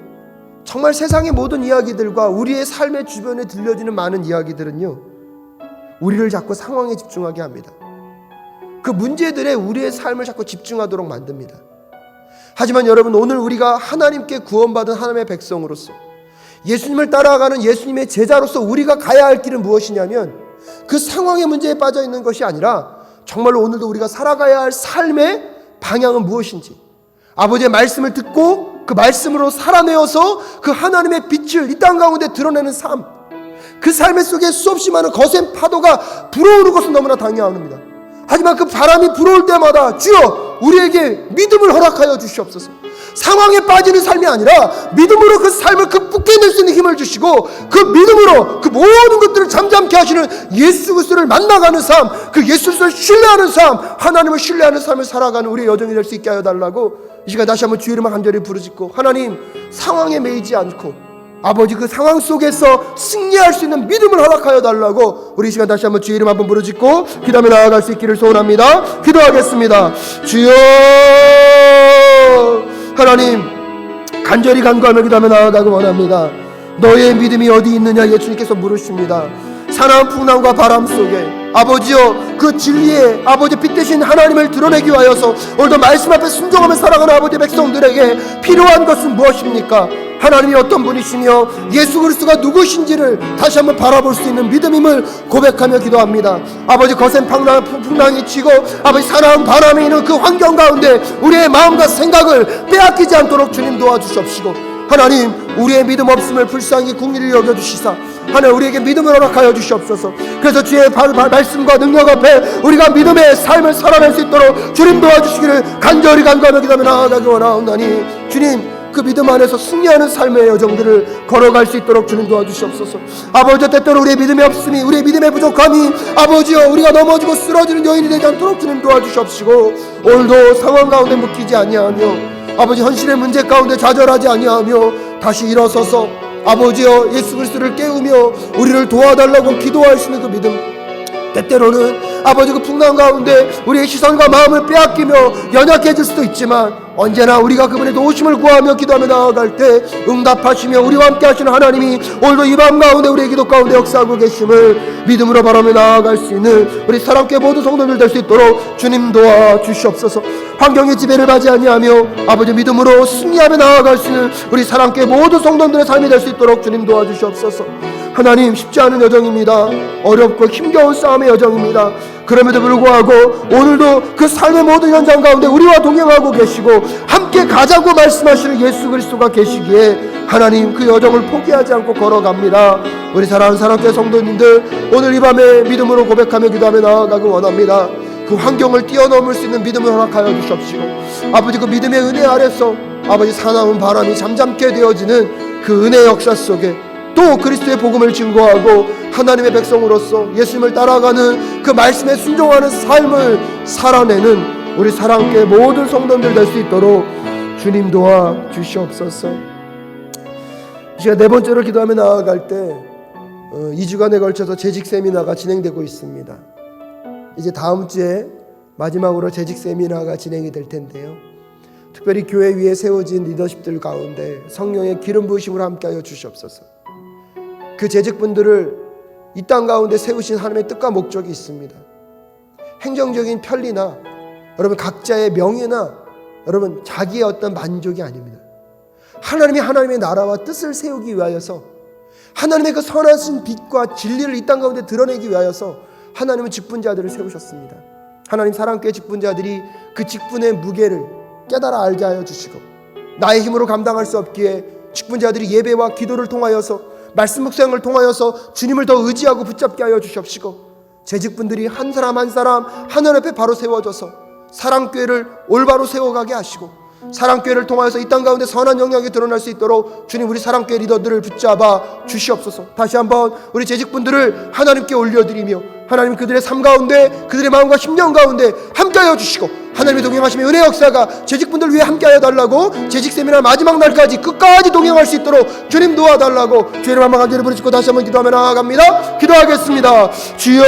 정말 세상의 모든 이야기들과 우리의 삶의 주변에 들려지는 많은 이야기들은요, 우리를 자꾸 상황에 집중하게 합니다. 그 문제들에 우리의 삶을 자꾸 집중하도록 만듭니다. 하지만 여러분, 오늘 우리가 하나님께 구원받은 하나님의 백성으로서 예수님을 따라가는 예수님의 제자로서 우리가 가야 할 길은 무엇이냐면 그 상황의 문제에 빠져 있는 것이 아니라 정말로 오늘도 우리가 살아가야 할 삶의 방향은 무엇인지, 아버지의 말씀을 듣고 그 말씀으로 살아내어서 그 하나님의 빛을 이 땅 가운데 드러내는 삶, 그 삶의 속에 수없이 많은 거센 파도가 불어오는 것은 너무나 당연합니다. 하지만 그 바람이 불어올 때마다 주여 우리에게 믿음을 허락하여 주시옵소서. 상황에 빠지는 삶이 아니라 믿음으로 그 삶을 극복해낼 수 있는 힘을 주시고 그 믿음으로 그 모든 것들을 잠잠케 하시는 예수 그리스도를 만나가는 삶, 그 예수 그리스도를 신뢰하는 삶, 하나님을 신뢰하는 삶을 살아가는 우리의 여정이 될 수 있게 하여 달라고 이 시간 다시 한번 주의 이름을 간절히 부르짖고, 하나님 상황에 매이지 않고 아버지 그 상황 속에서 승리할 수 있는 믿음을 허락하여 달라고 우리 이 시간 다시 한번 주의 이름 한번 부르짖고 기도하며 나아갈 수 있기를 소원합니다. 기도하겠습니다. 주여, 하나님 간절히 간구하며 기도하며 나아가기 원합니다. 너의 믿음이 어디 있느냐 예수님께서 물으십니다. 사나운 풍랑과 바람 속에 아버지여 그 진리의 아버지 빛 대신 하나님을 드러내기 위하여서 오늘도 말씀 앞에 순종하며 살아가는 아버지 백성들에게 필요한 것은 무엇입니까? 하나님이 어떤 분이시며 예수 그리스도가 누구신지를 다시 한번 바라볼 수 있는 믿음임을 고백하며 기도합니다. 아버지 거센 풍랑이 치고 아버지 사나운 바람이 있는 그 환경 가운데 우리의 마음과 생각을 빼앗기지 않도록 주님 도와주시옵시고, 하나님 우리의 믿음 없음을 불쌍히 긍휼히 여겨주시사 하나님 우리에게 믿음을 허락하여 주시옵소서. 그래서 주의 말씀과 능력 앞에 우리가 믿음의 삶을 살아낼 수 있도록 주님 도와주시기를 간절히 간구하며 기도하며 나아가기 원하오나니, 주님 그 믿음 안에서 승리하는 삶의 여정들을 걸어갈 수 있도록 주님 도와주시옵소서. 아버지 때때로 우리의 믿음의 없음이, 우리의 믿음의 부족함이 아버지여 우리가 넘어지고 쓰러지는 요인이 되지 않도록 주님 도와주시옵시고, 오늘도 상황 가운데 묶이지 아니하며 아버지 현실의 문제 가운데 좌절하지 아니하며 다시 일어서서 아버지여 예수 그리스도를 깨우며 우리를 도와달라고 기도할 수 있는 그 믿음, 때때로는 아버지 그 풍랑 가운데 우리의 시선과 마음을 빼앗기며 연약해질 수도 있지만 언제나 우리가 그분의 도우심을 구하며 기도하며 나아갈 때 응답하시며 우리와 함께 하시는 하나님이 오늘도 이 밤 가운데 우리의 기도 가운데 역사하고 계심을 믿음으로 바라며 나아갈 수 있는 우리 사랑교회 모든 성도들 될 수 있도록 주님 도와주시옵소서. 환경의 지배를 받지 아니하며 아버지 믿음으로 승리하며 나아갈 수 있는 우리 사랑교회 모든 성도들의 삶이 될 수 있도록 주님 도와주시옵소서. 하나님 쉽지 않은 여정입니다. 어렵고 힘겨운 싸움의 여정입니다. 그럼에도 불구하고 오늘도 그 삶의 모든 현장 가운데 우리와 동행하고 계시고 함께 가자고 말씀하시는 예수 그리스도가 계시기에 하나님 그 여정을 포기하지 않고 걸어갑니다. 우리 사랑하는 사랑교회 성도님들 오늘 이 밤에 믿음으로 고백하며 기도하며 나아가기 원합니다. 그 환경을 뛰어넘을 수 있는 믿음을 허락하여 주시옵시고, 아버지 그 믿음의 은혜 아래서 아버지 사나운 바람이 잠잠게 되어지는 그 은혜의 역사 속에 또 그리스도의 복음을 증거하고 하나님의 백성으로서 예수님을 따라가는 그 말씀에 순종하는 삶을 살아내는 우리 사랑교회 모든 성도들 될 수 있도록 주님 도와 주시옵소서. 이 시간 네 번째로 기도하며 나아갈 때 2주간에 걸쳐서 재직 세미나가 진행되고 있습니다. 이제 다음 주에 마지막으로 재직 세미나가 진행이 될 텐데요, 특별히 교회 위에 세워진 리더십들 가운데 성령의 기름 부으심으로 함께하여 주시옵소서. 그 재직분들을 이 땅 가운데 세우신 하나님의 뜻과 목적이 있습니다. 행정적인 편리나 여러분 각자의 명예나 여러분 자기의 어떤 만족이 아닙니다. 하나님의 나라와 뜻을 세우기 위하여서 하나님의 그 선하신 빛과 진리를 이 땅 가운데 드러내기 위하여서 하나님은 직분자들을 세우셨습니다. 하나님 사랑교회 직분자들이 그 직분의 무게를 깨달아 알게 하여 주시고, 나의 힘으로 감당할 수 없기에 직분자들이 예배와 기도를 통하여서 말씀 묵상을 통하여서 주님을 더 의지하고 붙잡게 하여 주시옵시고, 재직분들이 한 사람 한 사람 하늘 앞에 바로 세워져서 사랑교회를 올바로 세워가게 하시고 사랑교회를 통하여서 이 땅 가운데 선한 영향이 드러날 수 있도록 주님 우리 사랑교회 리더들을 붙잡아 주시옵소서. 다시 한번 우리 재직분들을 하나님께 올려드리며 하나님 그들의 삶 가운데 그들의 마음과 심령 가운데 함께하여 주시고 하나님의 동행하심의 은혜 역사가 재직분들 위해 함께하여 달라고 재직 세미나 마지막 날까지 끝까지 동행할 수 있도록 주님 도와달라고 주의 이름 한번 간절히 부르짖고 다시 한번 기도하며 나아갑니다. 기도하겠습니다. 주여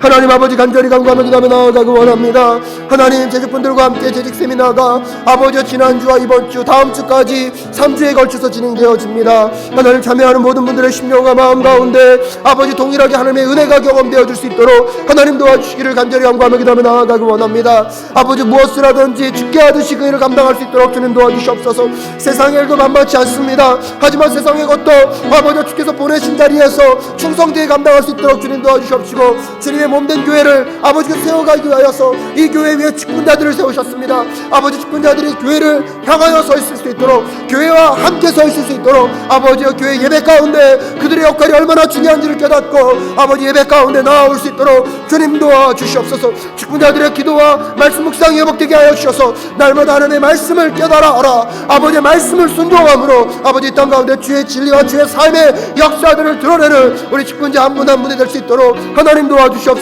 하나님 아버지 간절히 간구하며 기도하며 나아가기 원합니다. 하나님 재직분들과 함께 재직 세미나가 아버지 지난주와 이번주 다음주까지 3주에 걸쳐서 진행되어집니다. 하나님 참여하는 모든 분들의 심령과 마음 가운데 아버지 동일하게 하나님의 은혜가 경험되어질 수 있도록 하나님 도와주시기를 간절히 간구하며 기도하며 나아가기 원합니다. 아버지 무엇을 하든지 죽게 하듯이 그 일을 감당할 수 있도록 주님 도와주시옵소서. 세상의 일도 만만치 않습니다. 하지만 세상의 것도 아버지 주께서 보내신 자리에서 충성되게 감당할 수 있도록 주님 도와주시옵시고 주님의 몸된 교회를 아버지께서 세워가기 위하여서 이 교회 위에 직분자들을 세우셨습니다. 아버지 직분자들이 교회를 향하여 서 있을 수 있도록 교회와 함께 서 있을 수 있도록 아버지의 교회 예배 가운데 그들의 역할이 얼마나 중요한지를 깨닫고 아버지 예배 가운데 나아올 수 있도록 주님 도와주시옵소서. 직분자들의 기도와 말씀 묵상이 회복되게 하여 주셔서 날마다 하나님의 말씀을 깨달아 알아 아버지의 말씀을 순종함으로 아버지 이 땅 가운데 주의 진리와 주의 삶의 역사들을 드러내는 우리 직분자 한 분 한 분이 될 수 있도록 하나님 도와주시옵소서.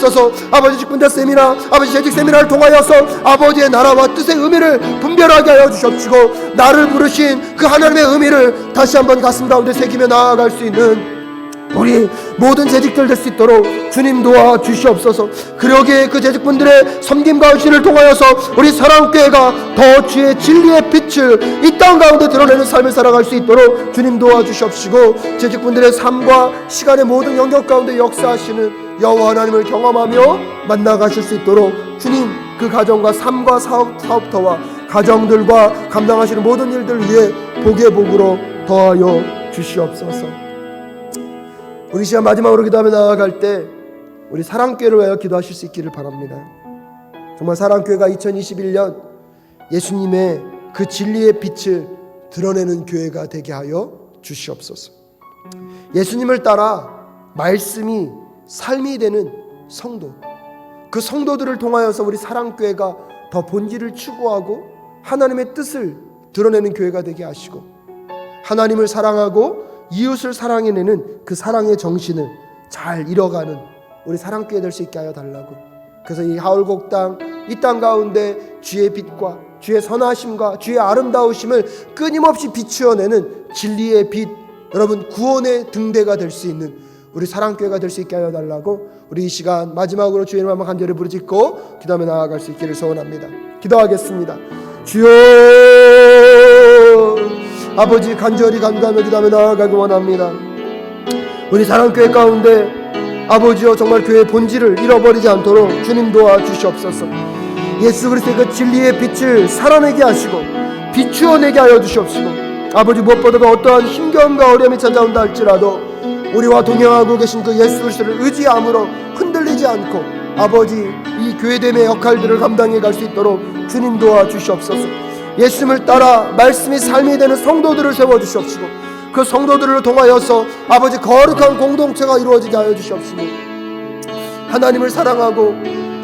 아버지 직분자 세미나 아버지 재직 세미나를 통하여서 아버지의 나라와 뜻의 의미를 분별하게 하여 주시옵시고 나를 부르신 그 하나님의 의미를 다시 한번 가슴 가운데 새기며 나아갈 수 있는 우리 모든 재직들 될 수 있도록 주님 도와주시옵소서. 그러기에 그 재직분들의 섬김과 헌신을 통하여서 우리 사랑교회가 더 주의 진리의 빛을 이 땅 가운데 드러내는 삶을 살아갈 수 있도록 주님 도와주시옵시고 재직분들의 삶과 시간의 모든 영역 가운데 역사하시는 여호와 하나님을 경험하며 만나가실 수 있도록 주님 그 가정과 삶과 사업터와 가정들과 감당하시는 모든 일들 위해 복의 복으로 더하여 주시옵소서. 우리 시간 마지막으로 기도하며 나아갈 때 우리 사랑교회를 위하여 기도하실 수 있기를 바랍니다. 정말 사랑교회가 2021년 예수님의 그 진리의 빛을 드러내는 교회가 되게 하여 주시옵소서. 예수님을 따라 말씀이 삶이 되는 성도, 그 성도들을 통하여서 우리 사랑교회가 더 본질을 추구하고 하나님의 뜻을 드러내는 교회가 되게 하시고 하나님을 사랑하고 이웃을 사랑해내는 그 사랑의 정신을 잘 이뤄가는 우리 사랑교회 될 수 있게 하여 달라고. 그래서 이 하울곡당 이 땅 가운데 주의 빛과 주의 선하심과 주의 아름다우심을 끊임없이 비추어내는 진리의 빛, 여러분 구원의 등대가 될 수 있는 우리 사랑교회가 될 수 있게 하여 달라고. 우리 이 시간 마지막으로 주의 이름 한번 간절히 부르짖고 기도하며 나아갈 수 있기를 소원합니다. 기도하겠습니다. 주여 아버지 간절히 간구하며 기도하며 나아가기 원합니다. 우리 사랑교회 가운데 아버지여 정말 교회의 본질을 잃어버리지 않도록 주님 도와주시옵소서. 예수 그리스도의 그 진리의 빛을 살아내게 하시고 비추어내게 하여 주시옵시고 아버지 무엇보다도 어떠한 힘겨움과 어려움이 찾아온다 할지라도 우리와 동행하고 계신 그 예수 그리스도를 의지함으로 흔들리지 않고 아버지 이 교회됨의 역할들을 감당해 갈 수 있도록 주님 도와주시옵소서. 예수님을 따라 말씀이 삶이 되는 성도들을 세워주시옵시고 그 성도들을 통하여서 아버지 거룩한 공동체가 이루어지게 하여 주시옵시고 하나님을 사랑하고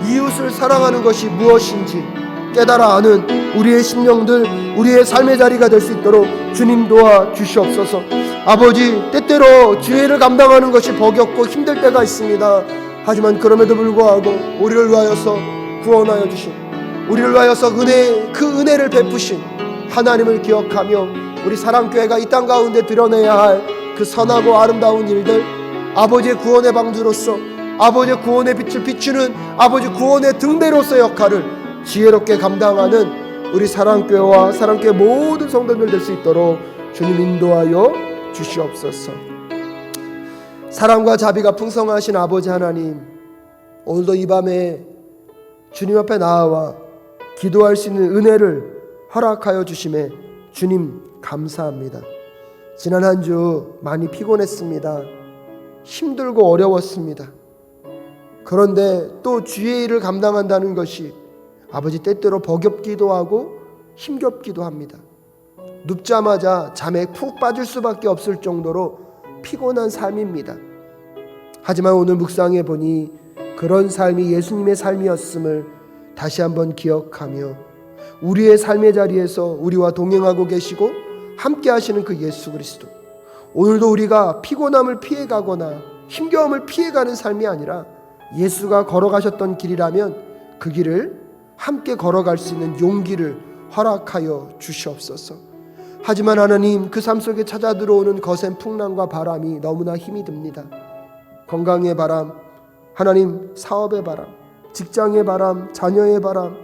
이웃을 사랑하는 것이 무엇인지 깨달아 아는 우리의 심령들 우리의 삶의 자리가 될 수 있도록 주님 도와주시옵소서. 아버지 때때로 주의를 감당하는 것이 버겁고 힘들 때가 있습니다. 하지만 그럼에도 불구하고 우리를 위하여서 구원하여 주신 우리를 위하여서 그 은혜를 베푸신 하나님을 기억하며 우리 사랑교회가 이 땅 가운데 드러내야 할 그 선하고 아름다운 일들 아버지의 구원의 방주로서 아버지의 구원의 빛을 비추는 아버지 구원의 등대로서의 역할을 지혜롭게 감당하는 우리 사랑교회와 사랑교회 모든 성도들 될 수 있도록 주님 인도하여 주시옵소서. 사랑과 자비가 풍성하신 아버지 하나님, 오늘도 이 밤에 주님 앞에 나아와 기도할 수 있는 은혜를 허락하여 주심에 주님 감사합니다. 지난 한 주 많이 피곤했습니다. 힘들고 어려웠습니다. 그런데 또 주의 일을 감당한다는 것이 아버지 때때로 버겁기도 하고 힘겹기도 합니다. 눕자마자 잠에 푹 빠질 수밖에 없을 정도로 피곤한 삶입니다. 하지만 오늘 묵상해 보니 그런 삶이 예수님의 삶이었음을 다시 한번 기억하며 우리의 삶의 자리에서 우리와 동행하고 계시고 함께 하시는 그 예수 그리스도, 오늘도 우리가 피곤함을 피해가거나 힘겨움을 피해가는 삶이 아니라 예수가 걸어가셨던 길이라면 그 길을 함께 걸어갈 수 있는 용기를 허락하여 주시옵소서. 하지만 하나님, 그 삶 속에 찾아 들어오는 거센 풍랑과 바람이 너무나 힘이 듭니다. 건강의 바람, 하나님 사업의 바람, 직장의 바람, 자녀의 바람,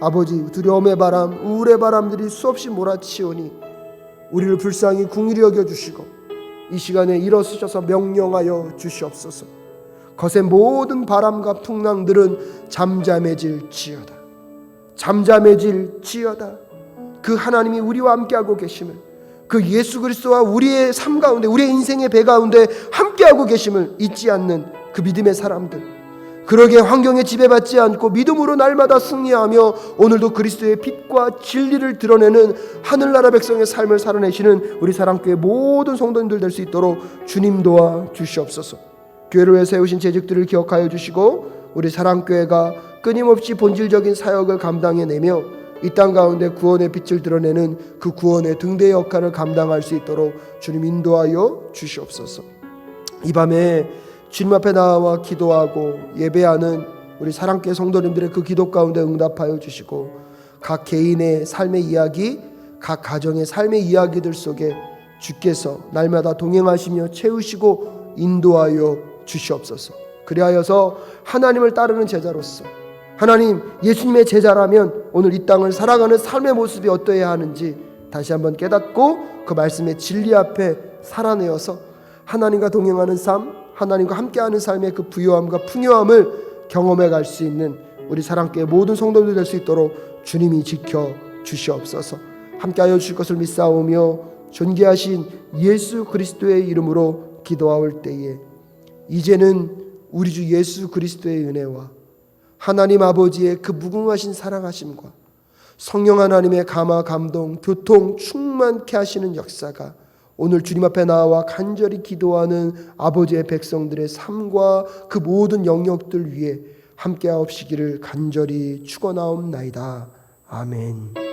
아버지 두려움의 바람, 우울의 바람들이 수없이 몰아치오니 우리를 불쌍히 긍휼히 여겨주시고 이 시간에 일어서셔서 명령하여 주시옵소서. 거센 모든 바람과 풍랑들은 잠잠해질지어다. 잠잠해질지어다. 그 하나님이 우리와 함께하고 계심을, 그 예수 그리스도와 우리의 삶 가운데, 우리의 인생의 배 가운데 함께하고 계심을 잊지 않는 그 믿음의 사람들, 그러게 환경에 지배받지 않고 믿음으로 날마다 승리하며 오늘도 그리스도의 빛과 진리를 드러내는 하늘나라 백성의 삶을 살아내시는 우리 사랑교회 모든 성도님들 될 수 있도록 주님 도와 주시옵소서. 교회를 위해 세우신 재직들을 기억하여 주시고 우리 사랑교회가 끊임없이 본질적인 사역을 감당해내며 이 땅 가운데 구원의 빛을 드러내는 그 구원의 등대 역할을 감당할 수 있도록 주님 인도하여 주시옵소서. 이 밤에 주님 앞에 나와 기도하고 예배하는 우리 사랑교회 성도님들의 그 기도 가운데 응답하여 주시고 각 개인의 삶의 이야기, 각 가정의 삶의 이야기들 속에 주께서 날마다 동행하시며 채우시고 인도하여 주시옵소서. 그리하여서 하나님을 따르는 제자로서, 하나님 예수님의 제자라면 오늘 이 땅을 살아가는 삶의 모습이 어떠해야 하는지 다시 한번 깨닫고 그 말씀의 진리 앞에 살아내어서 하나님과 동행하는 삶, 하나님과 함께하는 삶의 그 부요함과 풍요함을 경험해 갈 수 있는 우리 사랑교회 모든 성도들 될 수 있도록 주님이 지켜 주시옵소서. 함께하여 주실 것을 믿사오며 존귀하신 예수 그리스도의 이름으로 기도하올 때에 이제는 우리 주 예수 그리스도의 은혜와 하나님 아버지의 그 무궁하신 사랑하심과 성령 하나님의 감화 감동 교통 충만케 하시는 역사가 오늘 주님 앞에 나와 간절히 기도하는 아버지의 백성들의 삶과 그 모든 영역들 위에 함께하옵시기를 간절히 축원하옵나이다. 아멘.